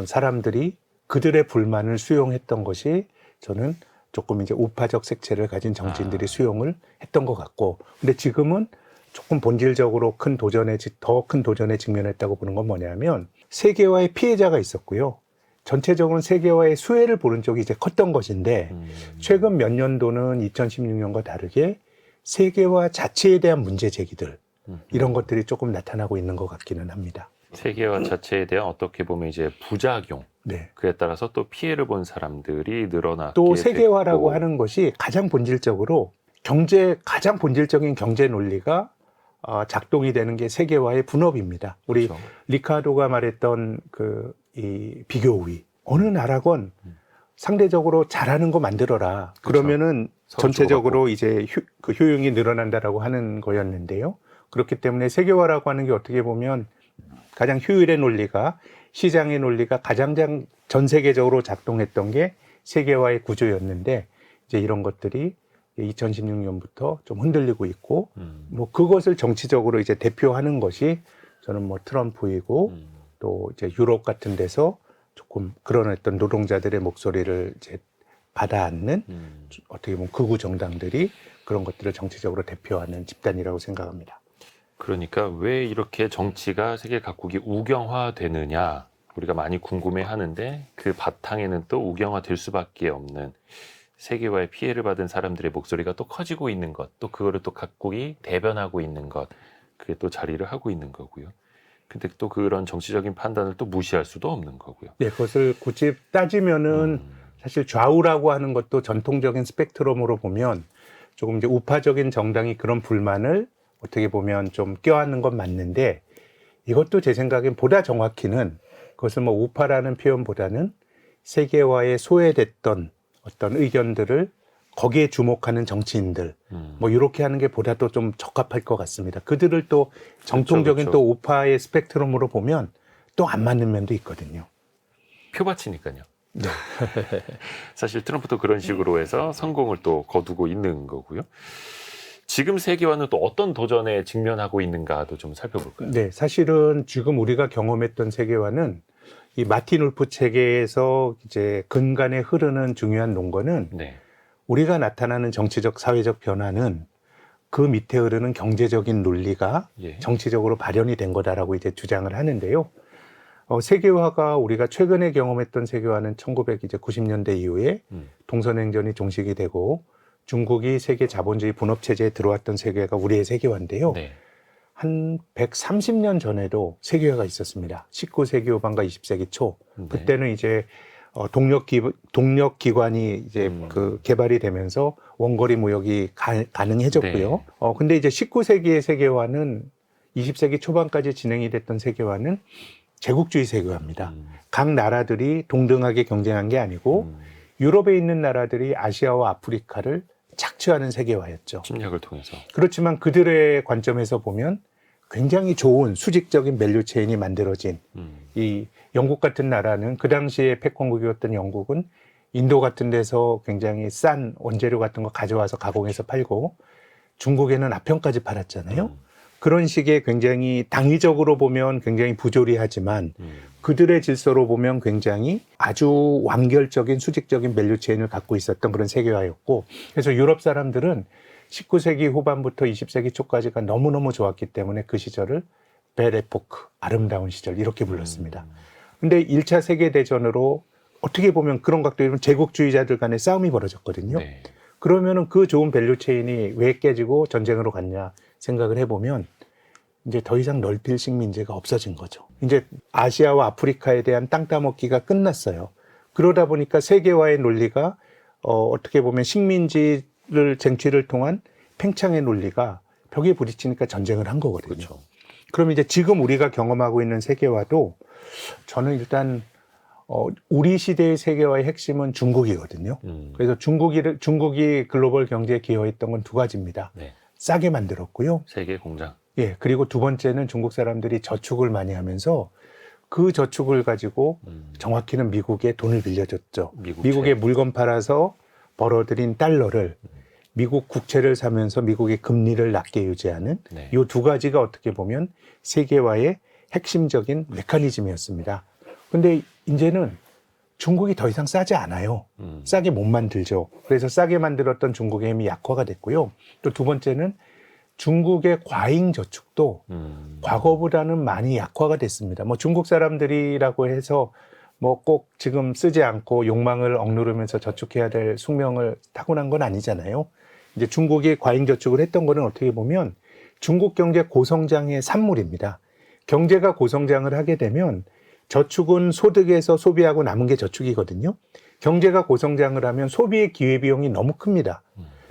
사람들이 그들의 불만을 수용했던 것이 저는 조금 이제 우파적 색채를 가진 정치인들이 수용을 했던 것 같고 근데 지금은 조금 본질적으로 더 큰 도전에 직면했다고 보는 건 뭐냐면 세계화의 피해자가 있었고요. 전체적으로는 세계화의 수혜를 보는 쪽이 이제 컸던 것인데 최근 몇 년도는 2016년과 다르게 세계화 자체에 대한 문제 제기들 이런 것들이 조금 나타나고 있는 것 같기는 합니다. 세계화 자체에 대한 어떻게 보면 이제 부작용 네. 그에 따라서 또 피해를 본 사람들이 늘어나게 또 세계화라고 됐고. 하는 것이 가장 본질적으로 가장 본질적인 경제 논리가 작동이 되는 게 세계화의 분업입니다. 우리 그렇죠. 리카르도가 말했던 이 비교 우위. 어느 나라건 상대적으로 잘하는 거 만들어라. 그러면은 전체적으로 이제 그 효용이 늘어난다라고 하는 거였는데요. 그렇기 때문에 세계화라고 하는 게 어떻게 보면 가장 효율의 논리가 시장의 논리가 가장 전 세계적으로 작동했던 게 세계화의 구조였는데 이제 이런 것들이 2016년부터 좀 흔들리고 있고 뭐 그것을 정치적으로 이제 대표하는 것이 저는 뭐 트럼프이고 또 이제 유럽 같은 데서 조금 그런 어떤 노동자들의 목소리를 이제 받아안는 어떻게 보면 극우 정당들이 그런 것들을 정치적으로 대표하는 집단이라고 생각합니다. 그러니까 왜 이렇게 정치가 세계 각국이 우경화되느냐 우리가 많이 궁금해하는데 그 바탕에는 또 우경화될 수밖에 없는 세계화의 피해를 받은 사람들의 목소리가 또 커지고 있는 것, 또 그거를 또 각국이 대변하고 있는 것, 그게 또 자리를 하고 있는 거고요. 근데 또 그런 정치적인 판단을 또 무시할 수도 없는 거고요. 네, 그것을 굳이 따지면은 사실 좌우라고 하는 것도 전통적인 스펙트럼으로 보면 조금 이제 우파적인 정당이 그런 불만을 어떻게 보면 좀 껴안는 건 맞는데 이것도 제 생각엔 보다 정확히는 그것을 뭐 우파라는 표현보다는 세계화에 소외됐던 어떤 의견들을 거기에 주목하는 정치인들 뭐 이렇게 하는 게 보다 또 좀 적합할 것 같습니다. 그들을 또 정통적인 그렇죠. 또 우파의 스펙트럼으로 보면 또 안 맞는 면도 있거든요. 표밭이니까요. 네. 사실 트럼프도 그런 식으로 해서 성공을 또 거두고 있는 거고요. 지금 세계화는 또 어떤 도전에 직면하고 있는가도 좀 살펴볼까요? 네, 사실은 지금 우리가 경험했던 세계화는 이 마틴 울프 책에서 이제 근간에 흐르는 중요한 논거는 네. 우리가 나타나는 정치적 사회적 변화는 그 밑에 흐르는 경제적인 논리가 예. 정치적으로 발현이 된 거다라고 이제 주장을 하는데요. 세계화가 우리가 최근에 경험했던 세계화는 1990년대 이후에 동서냉전이 종식이 되고 중국이 세계 자본주의 분업 체제에 들어왔던 세계가 우리의 세계화인데요. 네. 한 130년 전에도 세계화가 있었습니다. 19세기 후반과 20세기 초. 네. 그때는 이제 동력 기관이 이제 그 개발이 되면서 원거리 무역이 가능해졌고요. 네. 근데 이제 19세기의 세계화는 20세기 초반까지 진행이 됐던 세계화는 제국주의 세계화입니다. 각 나라들이 동등하게 경쟁한 게 아니고 유럽에 있는 나라들이 아시아와 아프리카를 착취하는 세계화였죠. 침략을 통해서. 그렇지만 그들의 관점에서 보면 굉장히 좋은 수직적인 밸류 체인이 만들어진 이 영국 같은 나라는 그 당시에 패권국이었던 영국은 인도 같은 데서 굉장히 싼 원재료 같은 거 가져와서 가공해서 팔고 중국에는 아평까지 팔았잖아요. 그런 식의 굉장히 당위적으로 보면 굉장히 부조리하지만 그들의 질서로 보면 굉장히 아주 완결적인 수직적인 밸류 체인을 갖고 있었던 그런 세계화였고 그래서 유럽 사람들은 19세기 후반부터 20세기 초까지가 너무너무 좋았기 때문에 그 시절을 벨 에포크, 아름다운 시절 이렇게 불렀습니다. 근데 1차 세계대전으로 어떻게 보면 그런 각도에 보면 제국주의자들 간의 싸움이 벌어졌거든요. 네. 그러면은 그 좋은 밸류 체인이 왜 깨지고 전쟁으로 갔냐 생각을 해보면 이제 더 이상 넓힐 식민지가 없어진 거죠. 이제 아시아와 아프리카에 대한 땅 따먹기가 끝났어요. 그러다 보니까 세계화의 논리가 어떻게 보면 식민지를 쟁취를 통한 팽창의 논리가 벽에 부딪히니까 전쟁을 한 거거든요. 그렇죠. 그럼 이제 지금 우리가 경험하고 있는 세계화도 저는 일단 우리 시대의 세계화의 핵심은 중국이거든요. 그래서 중국이 글로벌 경제에 기여했던 건 두 가지입니다. 네. 싸게 만들었고요. 세계 공장. 예, 그리고 두 번째는 중국 사람들이 저축을 많이 하면서 그 저축을 가지고 정확히는 미국에 돈을 빌려줬죠. 미국에 물건 팔아서 벌어들인 달러를 미국 국채를 사면서 미국의 금리를 낮게 유지하는 네. 이 두 가지가 어떻게 보면 세계화의 핵심적인 메커니즘이었습니다. 근데 이제는 중국이 더 이상 싸지 않아요. 싸게 못 만들죠. 그래서 싸게 만들었던 중국의 힘이 약화가 됐고요. 또 두 번째는 중국의 과잉 저축도 과거보다는 많이 약화가 됐습니다. 뭐 중국 사람들이라고 해서 뭐 꼭 지금 쓰지 않고 욕망을 억누르면서 저축해야 될 숙명을 타고난 건 아니잖아요. 이제 중국이 과잉 저축을 했던 거는 어떻게 보면 중국 경제 고성장의 산물입니다. 경제가 고성장을 하게 되면 저축은 소득에서 소비하고 남은 게 저축이거든요. 경제가 고성장을 하면 소비의 기회비용이 너무 큽니다.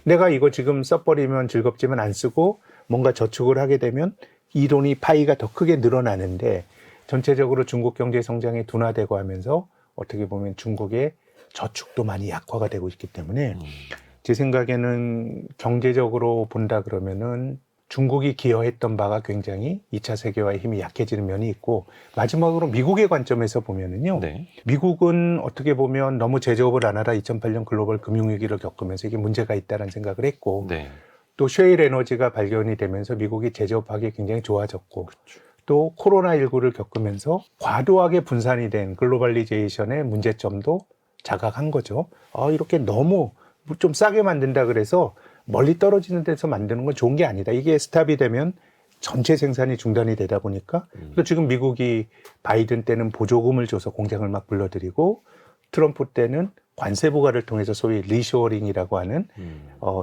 내가 이거 지금 써버리면 즐겁지만 안 쓰고 뭔가 저축을 하게 되면 이 돈이 파이가 더 크게 늘어나는데 전체적으로 중국 경제 성장이 둔화되고 하면서 어떻게 보면 중국의 저축도 많이 약화가 되고 있기 때문에 제 생각에는 경제적으로 본다 그러면은 중국이 기여했던 바가 굉장히 2차 세계화의 힘이 약해지는 면이 있고 마지막으로 미국의 관점에서 보면은요. 네. 미국은 어떻게 보면 너무 제조업을 안 하다 2008년 글로벌 금융위기를 겪으면서 이게 문제가 있다는 생각을 했고 네. 또 셰일 에너지가 발견이 되면서 미국이 제조업하기 굉장히 좋아졌고 또 코로나19를 겪으면서 과도하게 분산이 된 글로벌리제이션의 문제점도 자각한 거죠. 이렇게 너무 좀 싸게 만든다 그래서 멀리 떨어지는 데서 만드는 건 좋은 게 아니다. 이게 스탑이 되면 전체 생산이 중단이 되다 보니까 또 지금 미국이 바이든 때는 보조금을 줘서 공장을 막 불러들이고 트럼프 때는 관세 부과를 통해서 소위 리쇼어링이라고 하는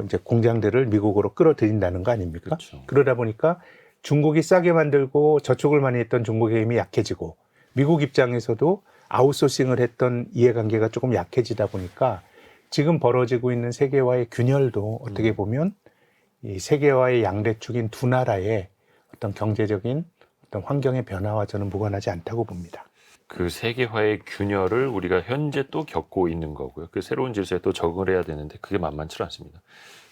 이제 공장들을 미국으로 끌어들인다는 거 아닙니까? 그렇죠. 그러다 보니까 중국이 싸게 만들고 저축을 많이 했던 중국의 힘이 약해지고 미국 입장에서도 아웃소싱을 했던 이해관계가 조금 약해지다 보니까 지금 벌어지고 있는 세계화의 균열도 어떻게 보면 이 세계화의 양대축인 두 나라의 어떤 경제적인 어떤 환경의 변화와 저는 무관하지 않다고 봅니다. 그 세계화의 균열을 우리가 현재 또 겪고 있는 거고요. 그 새로운 질서에 또 적응을 해야 되는데 그게 만만치 않습니다.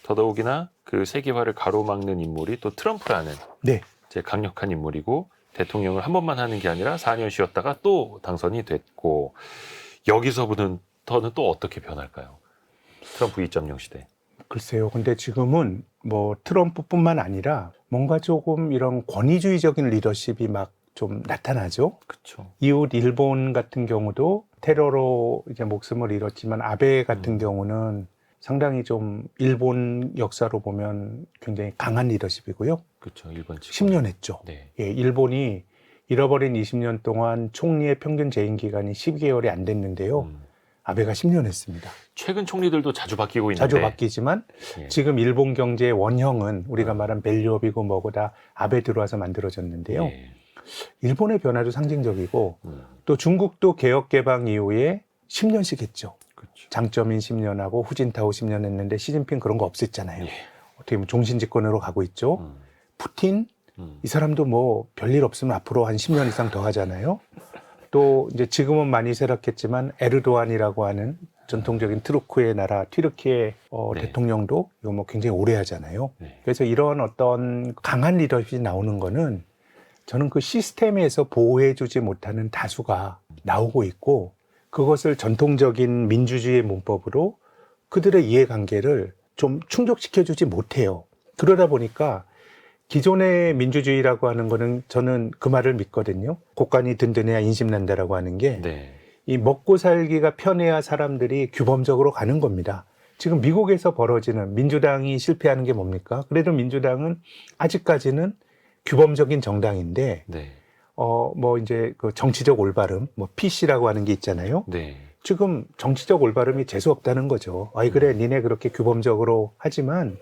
더더욱이나 그 세계화를 가로막는 인물이 또 트럼프라는 네. 제 강력한 인물이고 대통령을 한 번만 하는 게 아니라 4년 쉬었다가 또 당선이 됐고 여기서부터는 또 어떻게 변할까요? 트럼프 2.0 시대. 글쎄요. 근데 지금은 뭐 트럼프뿐만 아니라 뭔가 조금 이런 권위주의적인 리더십이 막 좀 나타나죠. 그렇죠. 이웃 일본 같은 경우도 테러로 이제 목숨을 잃었지만 아베 같은 경우는 상당히 좀 일본 역사로 보면 굉장히 강한 리더십이고요. 그렇죠. 일본 지금 10년 했죠. 네. 예, 일본이 잃어버린 20년 동안 총리의 평균 재임 기간이 12개월이 안 됐는데요. 아베가 10년 했습니다. 최근 총리들도 자주 바뀌고 있는데 자주 바뀌지만 예. 지금 일본 경제의 원형은 우리가 말한 밸류업이고 뭐고 다 아베 들어와서 만들어졌는데요. 예. 일본의 변화도 상징적이고 또 중국도 개혁 개방 이후에 10년씩 했죠. 그렇죠. 장점인 10년하고 후진타오 10년 했는데 시진핑 그런 거 없앴잖아요. 예. 어떻게 보면 종신집권으로 가고 있죠. 푸틴 이 사람도 뭐 별일 없으면 앞으로 한 10년 이상 더 하잖아요. 또 이제 지금은 많이 쇠락했지만 에르도안이라고 하는 전통적인 트루크의 나라 튀르키의 네. 대통령도 이거 뭐 굉장히 오래 하잖아요. 네. 그래서 이런 어떤 강한 리더십이 나오는 거는 저는 그 시스템에서 보호해주지 못하는 다수가 나오고 있고 그것을 전통적인 민주주의의 문법으로 그들의 이해관계를 좀 충족시켜주지 못해요. 그러다 보니까 기존의 민주주의라고 하는 거는 저는 그 말을 믿거든요. 곳간이 든든해야 인심난다라고 하는 게 네. 이 먹고 살기가 편해야 사람들이 규범적으로 가는 겁니다. 지금 미국에서 벌어지는 민주당이 실패하는 게 뭡니까? 그래도 민주당은 아직까지는 규범적인 정당인데 네. 뭐 이제 그 정치적 올바름, 뭐 PC라고 하는 게 있잖아요. 네. 지금 정치적 올바름이 재수 없다는 거죠. 아이 그래 니네 그렇게 규범적으로 하지만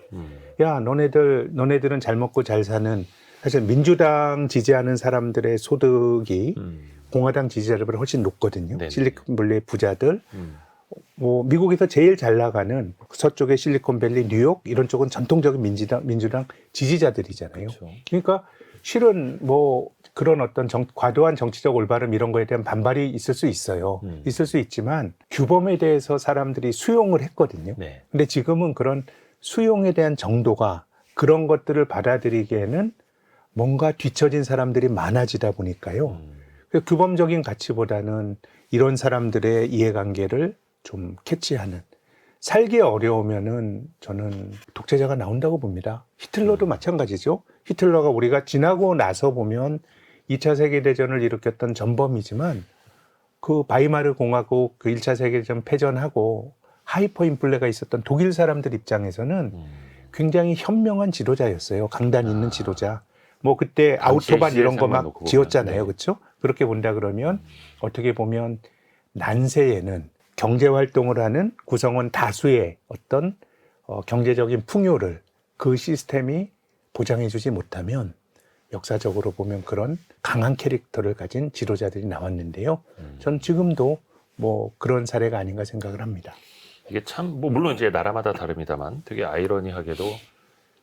야 너네들은 잘 먹고 잘 사는 사실 민주당 지지하는 사람들의 소득이 공화당 지지자들보다 훨씬 높거든요. 네네. 실리콘밸리 부자들 뭐 미국에서 제일 잘 나가는 서쪽의 실리콘밸리 뉴욕 이런 쪽은 전통적인 민주당 지지자들이잖아요. 그렇죠. 그러니까 실은 뭐 그런 어떤 과도한 정치적 올바름 이런 거에 대한 반발이 있을 수 있어요. 있을 수 있지만 규범에 대해서 사람들이 수용을 했거든요. 네. 근데 지금은 그런 수용에 대한 정도가 그런 것들을 받아들이기에는 뭔가 뒤처진 사람들이 많아지다 보니까요. 그 규범적인 가치보다는 이런 사람들의 이해관계를 좀 캐치하는 살기 어려우면은 저는 독재자가 나온다고 봅니다. 히틀러도 마찬가지죠. 히틀러가 우리가 지나고 나서 보면 2차 세계대전을 일으켰던 전범이지만 그 바이마르 공화국 그 1차 세계대전 패전하고 하이퍼 인플레가 있었던 독일 사람들 입장에서는 굉장히 현명한 지도자였어요. 강단 있는 지도자. 뭐 그때 아우토반 이런 거 막 지었잖아요. 그렇죠? 그렇게 본다 그러면 어떻게 보면 난세에는 경제 활동을 하는 구성원 다수의 어떤 경제적인 풍요를 그 시스템이 보장해주지 못하면 역사적으로 보면 그런 강한 캐릭터를 가진 지도자들이 나왔는데요. 전 지금도 뭐 그런 사례가 아닌가 생각을 합니다. 이게 참 뭐 물론 이제 나라마다 다릅니다만 되게 아이러니하게도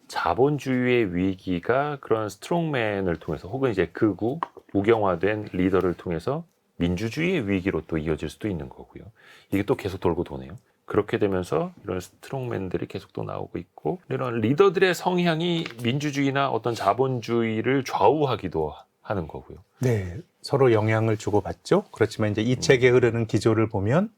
자본주의의 위기가 그런 스트롱맨을 통해서 혹은 이제 극우 우경화된 리더를 통해서 민주주의의 위기로 또 이어질 수도 있는 거고요. 이게 또 계속 돌고 도네요. 그렇게 되면서 이런 스트롱맨들이 계속 또 나오고 있고 이런 리더들의 성향이 민주주의나 어떤 자본주의를 좌우하기도 하는 거고요. 네, 서로 영향을 주고받죠. 그렇지만 이제 이 책에 흐르는 기조를 보면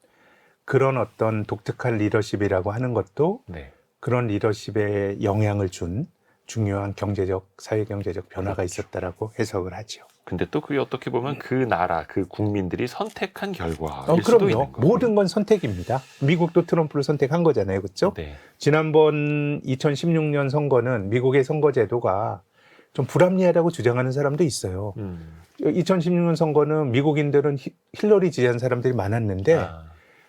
그런 어떤 독특한 리더십이라고 하는 것도 네. 그런 리더십에 영향을 준 중요한 경제적, 사회경제적 변화가 그렇죠. 있었다라고 해석을 하죠. 근데 또 그게 어떻게 보면 그 나라, 그 국민들이 선택한 결과일 수도 그럼요. 있는 거고요. 모든 건 선택입니다. 미국도 트럼프를 선택한 거잖아요. 그렇죠? 네. 지난번 2016년 선거는 미국의 선거제도가 좀 불합리하다고 주장하는 사람도 있어요. 2016년 선거는 미국인들은 힐러리 지지한 사람들이 많았는데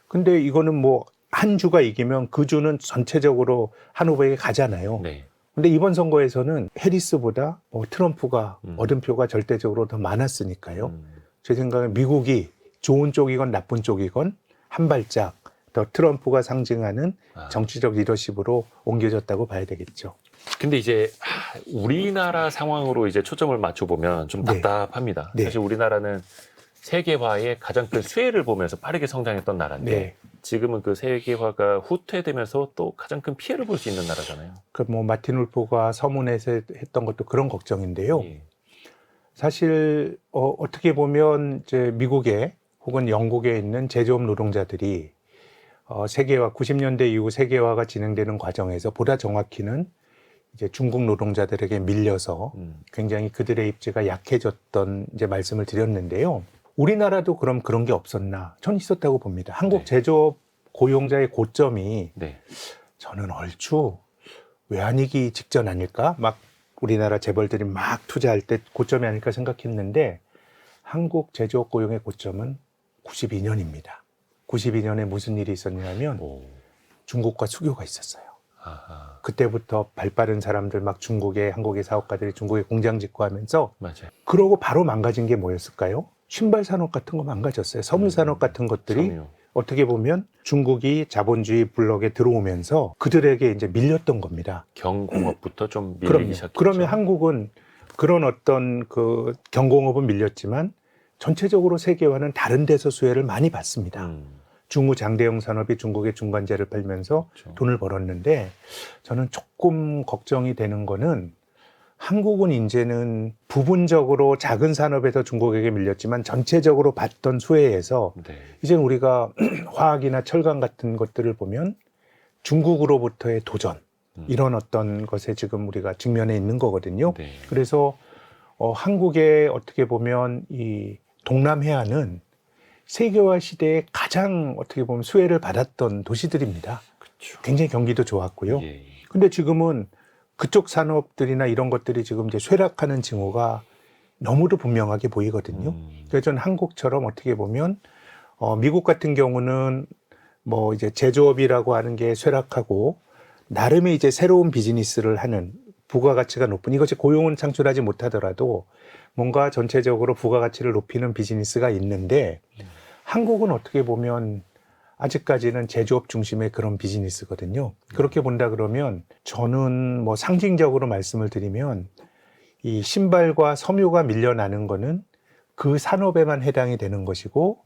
근데 이거는 뭐 한 주가 이기면 그 주는 전체적으로 한 후보에게 가잖아요. 네. 근데 이번 선거에서는 해리스보다 트럼프가 음. 얻은 표가 절대적으로 더 많았으니까요. 제 생각엔 미국이 좋은 쪽이건 나쁜 쪽이건 한 발짝 더 트럼프가 상징하는 정치적 리더십으로 옮겨졌다고 봐야 되겠죠. 근데 이제 우리나라 상황으로 이제 초점을 맞춰보면 좀 네. 답답합니다. 네. 사실 우리나라는 세계화의 가장 큰 수혜를 보면서 빠르게 성장했던 나라인데 네. 지금은 그 세계화가 후퇴되면서 또 가장 큰 피해를 볼 수 있는 나라잖아요. 그 뭐 마틴 울프가 서문에서 했던 것도 그런 걱정인데요. 예. 사실 어떻게 보면 이제 미국에 혹은 영국에 있는 제조업 노동자들이 세계화 90년대 이후 세계화가 진행되는 과정에서 보다 정확히는 이제 중국 노동자들에게 밀려서 굉장히 그들의 입지가 약해졌던 이제 말씀을 드렸는데요. 우리나라도 그럼 그런 게 없었나? 전 있었다고 봅니다. 한국 네. 제조업 고용자의 고점이 네. 저는 얼추 외환위기 직전 아닐까? 막 우리나라 재벌들이 막 투자할 때 고점이 아닐까 생각했는데 한국 제조업 고용의 고점은 92년입니다. 92년에 무슨 일이 있었냐면 중국과 수교가 있었어요. 아하. 그때부터 발빠른 사람들 막 중국에 한국의 사업가들이 중국에 공장 짓고 하면서 맞아요. 그러고 바로 망가진 게 뭐였을까요? 신발 산업 같은 거 망가졌어요. 섬유 산업 같은 것들이 섬유. 어떻게 보면 중국이 자본주의 블록에 들어오면서 그들에게 이제 밀렸던 겁니다. 경공업부터 좀 밀리기 그럼요. 시작했죠. 그러면 한국은 그런 어떤 그 경공업은 밀렸지만 전체적으로 세계화는 다른 데서 수혜를 많이 받습니다. 중후 장대형 산업이 중국의 중간재를 팔면서 그렇죠. 돈을 벌었는데 저는 조금 걱정이 되는 거는 한국은 이제는 부분적으로 작은 산업에서 중국에게 밀렸지만 전체적으로 받던 수혜에서 네. 이제는 우리가 화학이나 철강 같은 것들을 보면 중국으로부터의 도전 이런 어떤 것에 지금 우리가 직면해 있는 거거든요. 네. 그래서 한국의 어떻게 보면 이 동남해안은 세계화 시대에 가장 어떻게 보면 수혜를 받았던 도시들입니다. 그렇죠. 굉장히 경기도 좋았고요. 예. 근데 지금은 그쪽 산업들이나 이런 것들이 지금 이제 쇠락하는 징후가 너무도 분명하게 보이거든요. 그래서 저는 한국처럼 어떻게 보면 미국 같은 경우는 뭐 이제 제조업이라고 하는 게 쇠락하고 나름의 이제 새로운 비즈니스를 하는 부가가치가 높은 이것이 고용은 창출하지 못하더라도 뭔가 전체적으로 부가가치를 높이는 비즈니스가 있는데 한국은 어떻게 보면 아직까지는 제조업 중심의 그런 비즈니스거든요. 그렇게 본다 그러면 저는 뭐 상징적으로 말씀을 드리면 이 신발과 섬유가 밀려나는 거는 그 산업에만 해당이 되는 것이고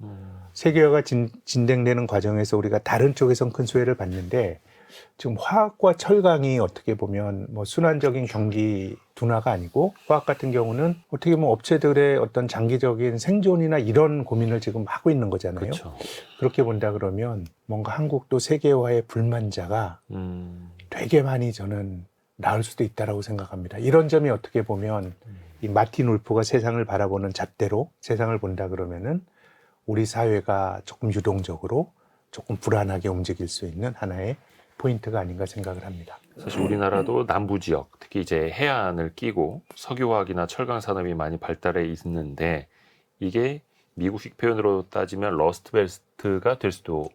세계화가 진행되는 과정에서 우리가 다른 쪽에선 큰 수혜를 받는데 지금 화학과 철강이 어떻게 보면 뭐 순환적인 경기 둔화가 아니고 화학 같은 경우는 어떻게 보면 업체들의 어떤 장기적인 생존이나 이런 고민을 지금 하고 있는 거잖아요. 그렇죠. 그렇게 본다 그러면 뭔가 한국도 세계화의 불만자가 되게 많이 저는 나올 수도 있다라고 생각합니다. 이런 점이 어떻게 보면 이 마틴 울프가 세상을 바라보는 잣대로 세상을 본다 그러면은 우리 사회가 조금 유동적으로 조금 불안하게 움직일 수 있는 하나의 포인트가 아닌가 생각을 합니다. 사실 우리나라도 남부 지역, 특히 이제 해안을 끼고 석유화학이나 철강 산업이 많이 발달해 있는데 이게 미국식 표현으로 따지면 러스트 벨트가 될 수도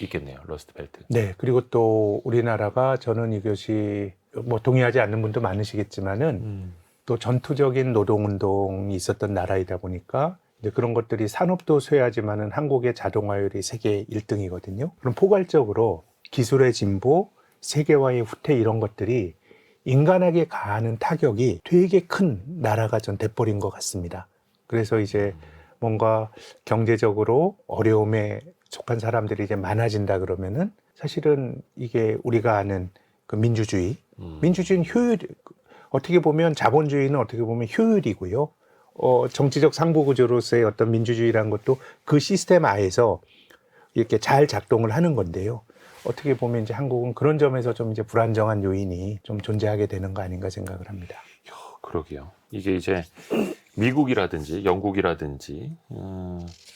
있겠네요. 러스트 벨트. 네, 그리고 또 우리나라가 저는 이것이 뭐 동의하지 않는 분도 많으시겠지만은 또 전투적인 노동운동이 있었던 나라이다 보니까 이제 그런 것들이 산업도 쇠하지만은 한국의 자동화율이 세계 1등이거든요. 그럼 포괄적으로 기술의 진보, 세계화의 후퇴 이런 것들이 인간에게 가하는 타격이 되게 큰 나라가 전 돼버린 것 같습니다. 그래서 이제 뭔가 경제적으로 어려움에 속한 사람들이 이제 많아진다 그러면은 사실은 이게 우리가 아는 그 민주주의는 효율, 어떻게 보면 자본주의는 어떻게 보면 효율이고요. 정치적 상부구조로서의 어떤 민주주의라는 것도 그 시스템 하에서 이렇게 잘 작동을 하는 건데요. 어떻게 보면 이제 한국은 그런 점에서 좀 이제 불안정한 요인이 좀 존재하게 되는 거 아닌가 생각을 합니다. 그러게요. 이게 이제 미국이라든지 영국이라든지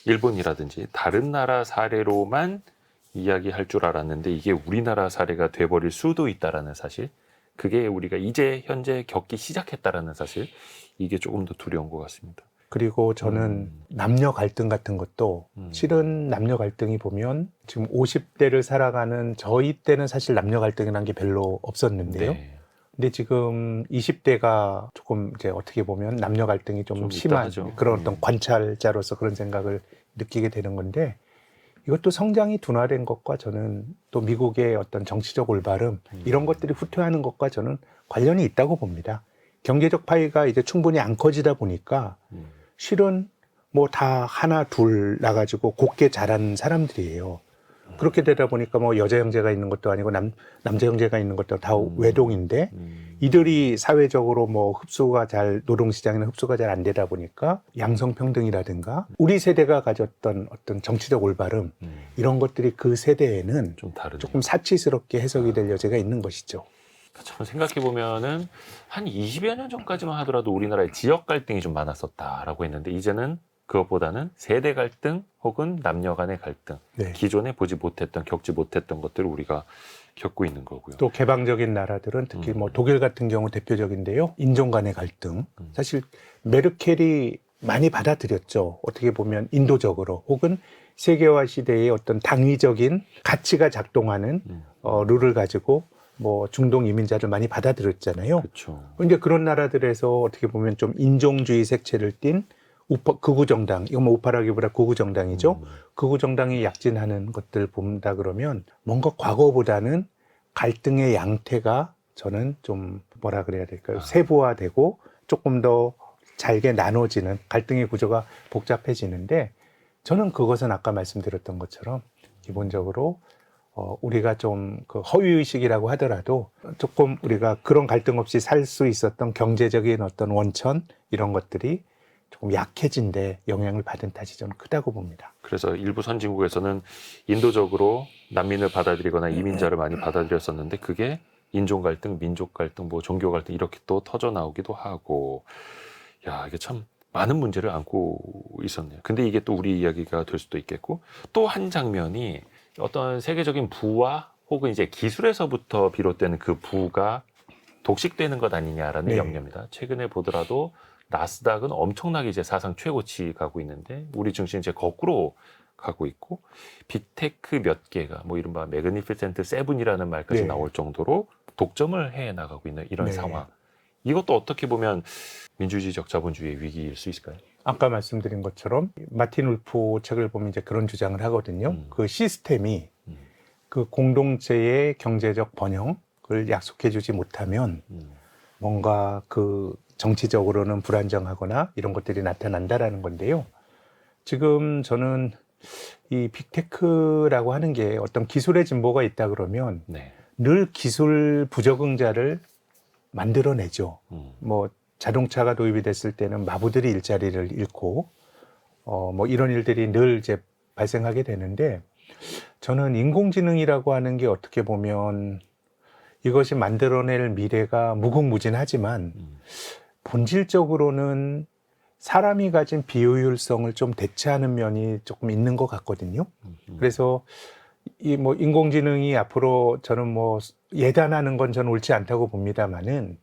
일본이라든지 다른 나라 사례로만 이야기할 줄 알았는데 이게 우리나라 사례가 돼버릴 수도 있다라는 사실, 그게 우리가 이제 현재 겪기 시작했다라는 사실, 이게 조금 더 두려운 것 같습니다. 그리고 저는 남녀 갈등 같은 것도 실은 남녀 갈등이 보면 지금 50대를 살아가는 저희 때는 사실 남녀 갈등이라는 게 별로 없었는데요. 네. 근데 지금 20대가 조금 이제 어떻게 보면 남녀 갈등이 좀 심한 하죠. 그런 어떤 관찰자로서 그런 생각을 느끼게 되는 건데, 이것도 성장이 둔화된 것과 저는 또 미국의 어떤 정치적 올바름 이런 것들이 후퇴하는 것과 저는 관련이 있다고 봅니다. 경제적 파이가 이제 충분히 안 커지다 보니까 실은 뭐 다 하나 둘 나가지고 곱게 자란 사람들이에요. 그렇게 되다 보니까 뭐 여자 형제가 있는 것도 아니고 남자 형제가 있는 것도 다 외동인데 이들이 사회적으로 뭐 노동시장에는 흡수가 잘 안 되다 보니까 양성평등이라든가 우리 세대가 가졌던 어떤 정치적 올바름 이런 것들이 그 세대에는 좀 다르네요. 조금 사치스럽게 해석이 될 여지가 있는 것이죠. 참 생각해보면은 한 20여 년 전까지만 하더라도 우리나라에 지역 갈등이 좀 많았었다라고 했는데 이제는 그것보다는 세대 갈등 혹은 남녀 간의 갈등, 네. 기존에 겪지 못했던 것들을 우리가 겪고 있는 거고요. 또 개방적인 나라들은 특히 뭐 독일 같은 경우 대표적인데요. 인종 간의 갈등. 사실 메르켈이 많이 받아들였죠. 어떻게 보면 인도적으로 혹은 세계화 시대의 어떤 당위적인 가치가 작동하는 룰을 가지고 뭐 중동 이민자를 많이 받아들였잖아요. 그렇죠. 근데 그런 나라들에서 어떻게 보면 좀 인종주의 색채를 띤 극우 정당, 이건 뭐 우파라기보다 극우 정당이죠. 극우 정당이 약진하는 것들 본다 그러면 뭔가 과거보다는 갈등의 양태가 저는 좀 뭐라 그래야 될까요? 세부화되고 조금 더 잘게 나눠지는 갈등의 구조가 복잡해지는데, 저는 그것은 아까 말씀드렸던 것처럼 기본적으로 우리가 좀 그 허위의식이라고 하더라도 조금 우리가 그런 갈등 없이 살 수 있었던 경제적인 어떤 원천 이런 것들이 조금 약해진 데 영향을 받은 탓이 저는 크다고 봅니다. 그래서 일부 선진국에서는 인도적으로 난민을 받아들이거나 이민자를 많이 받아들였었는데 그게 인종 갈등, 민족 갈등, 뭐 종교 갈등 이렇게 또 터져 나오기도 하고, 야, 이게 참 많은 문제를 안고 있었네요. 근데 이게 또 우리 이야기가 될 수도 있겠고, 또 한 장면이 어떤 세계적인 부와 혹은 이제 기술에서부터 비롯되는 그 부가 독식되는 것 아니냐라는 네. 염려입니다. 최근에 보더라도 나스닥은 엄청나게 이제 사상 최고치 가고 있는데 우리 증시는 이제 거꾸로 가고 있고, 빅테크 몇 개가 뭐 이른바 매그니피센트 세븐이라는 말까지 네. 나올 정도로 독점을 해 나가고 있는 이런 네. 상황. 이것도 어떻게 보면 민주주의적 자본주의의 위기일 수 있을까요? 아까 말씀드린 것처럼 마틴 울프 책을 보면 이제 그런 주장을 하거든요. 그 시스템이 그 공동체의 경제적 번영을 약속해주지 못하면 뭔가 그 정치적으로는 불안정하거나 이런 것들이 나타난다라는 건데요. 지금 저는 이 빅테크라고 하는 게 어떤 기술의 진보가 있다 그러면 네. 늘 기술 부적응자를 만들어내죠. 뭐 자동차가 도입이 됐을 때는 마부들이 일자리를 잃고 뭐 이런 일들이 늘 이제 발생하게 되는데, 저는 인공지능이라고 하는 게 어떻게 보면 이것이 만들어낼 미래가 무궁무진하지만 본질적으로는 사람이 가진 비효율성을 좀 대체하는 면이 조금 있는 것 같거든요. 그래서 이 뭐 인공지능이 앞으로 저는 뭐 예단하는 건 저는 옳지 않다고 봅니다만은,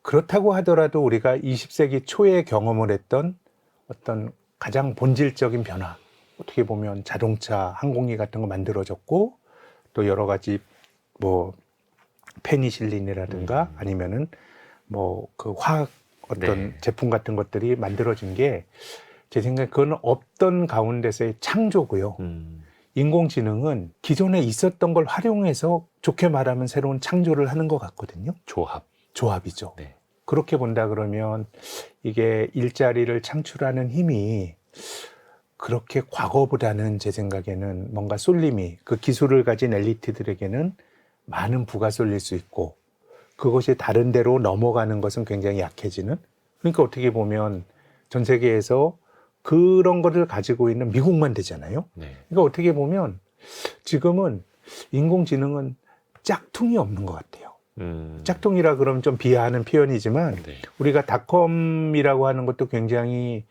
그렇다고 하더라도 우리가 20세기 초에 경험을 했던 어떤 가장 본질적인 변화, 어떻게 보면 자동차, 항공기 같은 거 만들어졌고, 또 여러 가지 뭐 페니실린이라든가 아니면은 뭐 그 화학 어떤 제품 같은 것들이 만들어진 게 제 생각에 그건 없던 가운데서의 창조고요. 인공지능은 기존에 있었던 걸 활용해서 좋게 말하면 새로운 창조를 하는 것 같거든요. 조합이죠. 네. 그렇게 본다 그러면 이게 일자리를 창출하는 힘이 그렇게 과거보다는 제 생각에는 뭔가 쏠림이 그 기술을 가진 엘리트들에게는 많은 부가 쏠릴 수 있고 그것이 다른 데로 넘어가는 것은 굉장히 약해지는 그러니까 어떻게 보면 전 세계에서 그런 거를 가지고 있는 미국만 되잖아요. 네. 그러니까 어떻게 보면 지금은 인공지능은 짝퉁이 없는 것 같아요. 짝퉁이라 그러면 좀 비하하는 표현이지만 네. 우리가 닷컴이라고 하는 것도 굉장히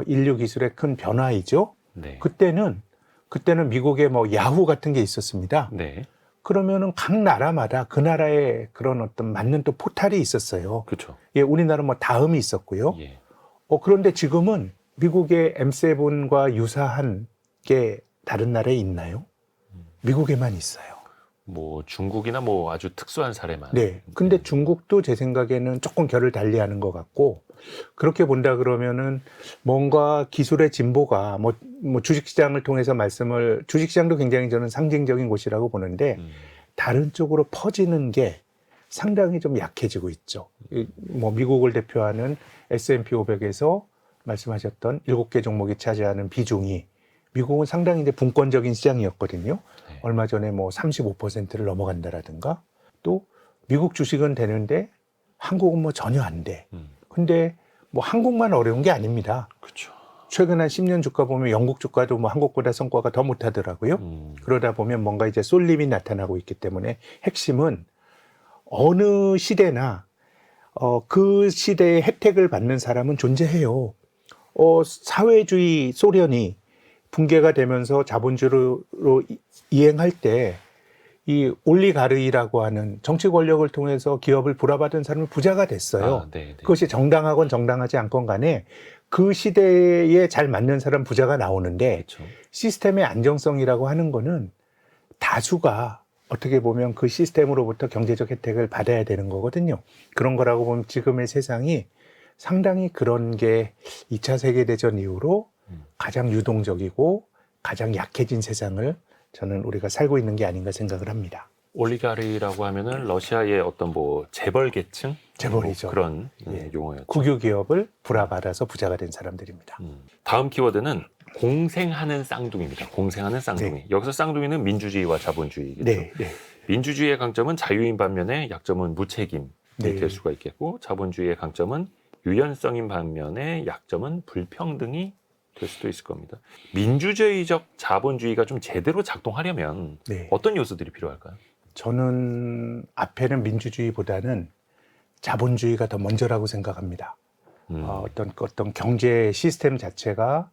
인류 기술의 큰 변화이죠. 네. 그때는 미국에 뭐 야후 같은 게 있었습니다. 네. 그러면은 각 나라마다 그 나라의 그런 어떤 맞는 또 포탈이 있었어요. 그렇죠. 예, 우리나라 뭐 다음이 있었고요. 예. 그런데 지금은 미국의 M7과 유사한 게 다른 나라에 있나요? 미국에만 있어요. 뭐 중국이나 뭐 아주 특수한 사례만. 네. 근데 중국도 제 생각에는 조금 결을 달리하는 것 같고 그렇게 본다 그러면은 뭔가 기술의 진보가 뭐 주식시장을 통해서 주식시장도 굉장히 저는 상징적인 곳이라고 보는데 다른 쪽으로 퍼지는 게 상당히 좀 약해지고 있죠. 뭐 미국을 대표하는 S&P 500에서 말씀하셨던 7개 종목이 차지하는 비중이 미국은 상당히 이제 분권적인 시장이었거든요. 네. 얼마 전에 뭐 35%를 넘어간다라든가 또 미국 주식은 되는데 한국은 뭐 전혀 안 돼. 근데 뭐 한국만 어려운 게 아닙니다. 그렇죠. 최근 한 10년 주가 보면 영국 주가도 뭐 한국보다 성과가 더 못하더라고요. 그러다 보면 뭔가 이제 쏠림이 나타나고 있기 때문에 핵심은 어느 시대나 그 시대의 혜택을 받는 사람은 존재해요. 사회주의 소련이 붕괴가 되면서 자본주의로 이행할 때 이 올리가르이라고 하는 정치 권력을 통해서 기업을 불화받은 사람이 부자가 됐어요. 네. 그것이 정당하건 정당하지 않건 간에 그 시대에 잘 맞는 사람 부자가 나오는데 그렇죠. 시스템의 안정성이라고 하는 거는 다수가 어떻게 보면 그 시스템으로부터 경제적 혜택을 받아야 되는 거거든요. 그런 거라고 보면 지금의 세상이 상당히 그런 게 2차 세계대전 이후로 가장 유동적이고 가장 약해진 세상을 저는 우리가 살고 있는 게 아닌가 생각을 합니다. 올리가르이라고 하면은 러시아의 어떤 뭐 재벌 계층? 재벌이죠. 뭐 그런 예. 용어였죠. 국유 기업을 불화받아서 부자가 된 사람들입니다. 다음 키워드는 공생하는 쌍둥이입니다. 공생하는 쌍둥이. 네. 여기서 쌍둥이는 민주주의와 자본주의겠죠. 네, 네. 민주주의의 강점은 자유인 반면에 약점은 무책임이 네. 될 수가 있겠고 자본주의의 강점은 유연성인 반면에 약점은 불평등이 될 수도 있을 겁니다. 민주주의적 자본주의가 좀 제대로 작동하려면 네. 어떤 요소들이 필요할까요? 저는 앞에는 민주주의보다는 자본주의가 더 먼저라고 생각합니다. 어떤 경제 시스템 자체가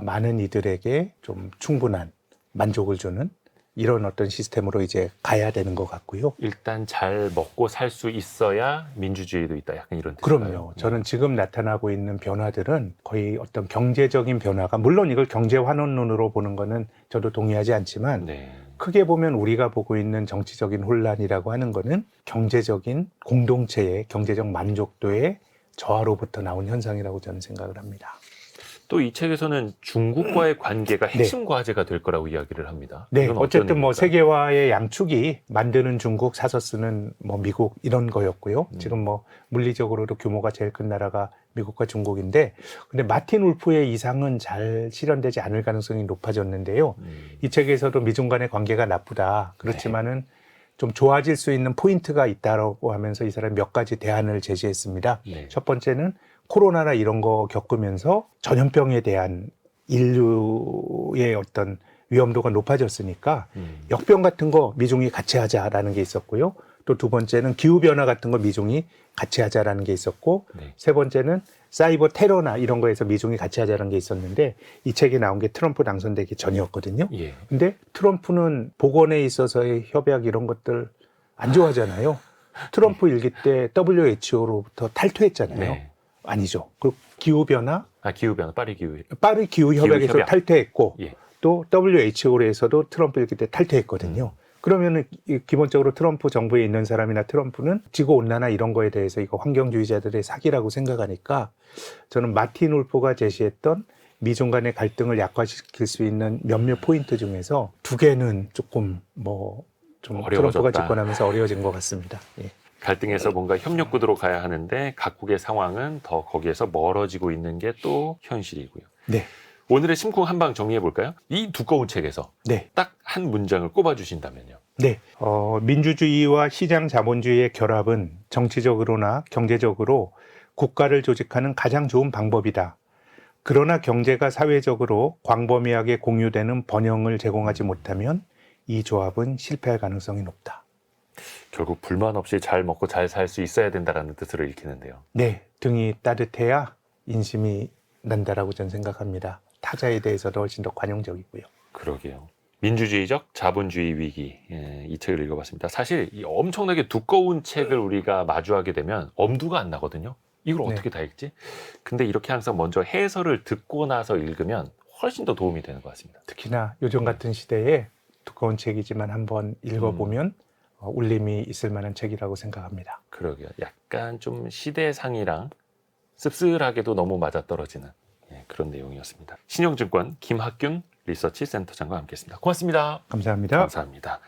많은 이들에게 좀 충분한 만족을 주는 이런 어떤 시스템으로 이제 가야 되는 것 같고요. 일단 잘 먹고 살 수 있어야 민주주의도 있다. 약간 이런 뜻인가요? 그럼요. 저는 지금 나타나고 있는 변화들은 거의 어떤 경제적인 변화가 물론 이걸 경제 환원론으로 보는 거는 저도 동의하지 않지만 네. 크게 보면 우리가 보고 있는 정치적인 혼란이라고 하는 거는 경제적인 공동체의 경제적 만족도의 저하로부터 나온 현상이라고 저는 생각을 합니다. 또 이 책에서는 중국과의 관계가 핵심 과제가 될 거라고 이야기를 합니다. 네, 이건 어쨌든 뭐 의미일까요? 세계화의 양축이 만드는 중국, 사서 쓰는 뭐 미국 이런 거였고요. 지금 뭐 물리적으로도 규모가 제일 큰 나라가 미국과 중국인데, 근데 마틴 울프의 이상은 잘 실현되지 않을 가능성이 높아졌는데요. 이 책에서도 미중 간의 관계가 나쁘다. 그렇지만은 좀 좋아질 수 있는 포인트가 있다라고 하면서 이 사람이 몇 가지 대안을 제시했습니다. 네. 첫 번째는 코로나나 이런 거 겪으면서 전염병에 대한 인류의 어떤 위험도가 높아졌으니까 역병 같은 거 미중이 같이 하자라는 게 있었고요. 또 두 번째는 기후변화 같은 거 미중이 같이 하자라는 게 있었고, 네. 세 번째는 사이버 테러나 이런 거에서 미중이 같이 하자는 게 있었는데, 이 책에 나온 게 트럼프 당선되기 전이었거든요. 예. 근데 트럼프는 보건에 있어서의 협약 이런 것들 안 좋아하잖아요. 트럼프 일기 때 WHO로부터 탈퇴했잖아요. 네. 아니죠. 그 기후변화, 기후변화, 파리 기후. 파리 기후협약에서 기후협약. 탈퇴했고, 예. 또 WHO에서도 트럼프 일기 때 탈퇴했거든요. 그러면은 기본적으로 트럼프 정부에 있는 사람이나 트럼프는 지구온난화 이런 거에 대해서 이거 환경주의자들의 사기라고 생각하니까 저는 마틴 울프가 제시했던 미중 간의 갈등을 약화시킬 수 있는 몇몇 포인트 중에서 두 개는 조금 좀 어려워졌다. 트럼프가 집권하면서 어려워진 것 같습니다. 예. 갈등에서 뭔가 협력 구도로 가야 하는데 각국의 상황은 더 거기에서 멀어지고 있는 게 또 현실이고요. 네. 오늘의 심쿵 한방 정리해 볼까요? 이 두꺼운 책에서 네. 딱 한 문장을 꼽아 주신다면요. 네. 민주주의와 시장 자본주의의 결합은 정치적으로나 경제적으로 국가를 조직하는 가장 좋은 방법이다. 그러나 경제가 사회적으로 광범위하게 공유되는 번영을 제공하지 못하면 이 조합은 실패할 가능성이 높다. 결국 불만 없이 잘 먹고 잘 살 수 있어야 된다라는 뜻으로 읽히는데요. 네. 등이 따뜻해야 인심이 난다라고 저는 생각합니다. 타자에 대해서도 훨씬 더 관용적이고요. 그러게요. 민주주의적 자본주의 위기, 이 책을 읽어봤습니다. 사실 이 엄청나게 두꺼운 책을 우리가 마주하게 되면 엄두가 안 나거든요. 이걸 네. 어떻게 다 읽지? 근데 이렇게 항상 먼저 해설을 듣고 나서 읽으면 훨씬 더 도움이 되는 것 같습니다. 특히나 요즘 같은 시대에 두꺼운 책이지만 한번 읽어보면 울림이 있을 만한 책이라고 생각합니다. 그러게요. 약간 좀 시대상이랑 씁쓸하게도 너무 맞아떨어지는 그런 내용이었습니다. 신영증권 김학균 리서치 센터장과 함께했습니다. 고맙습니다. 감사합니다. 감사합니다.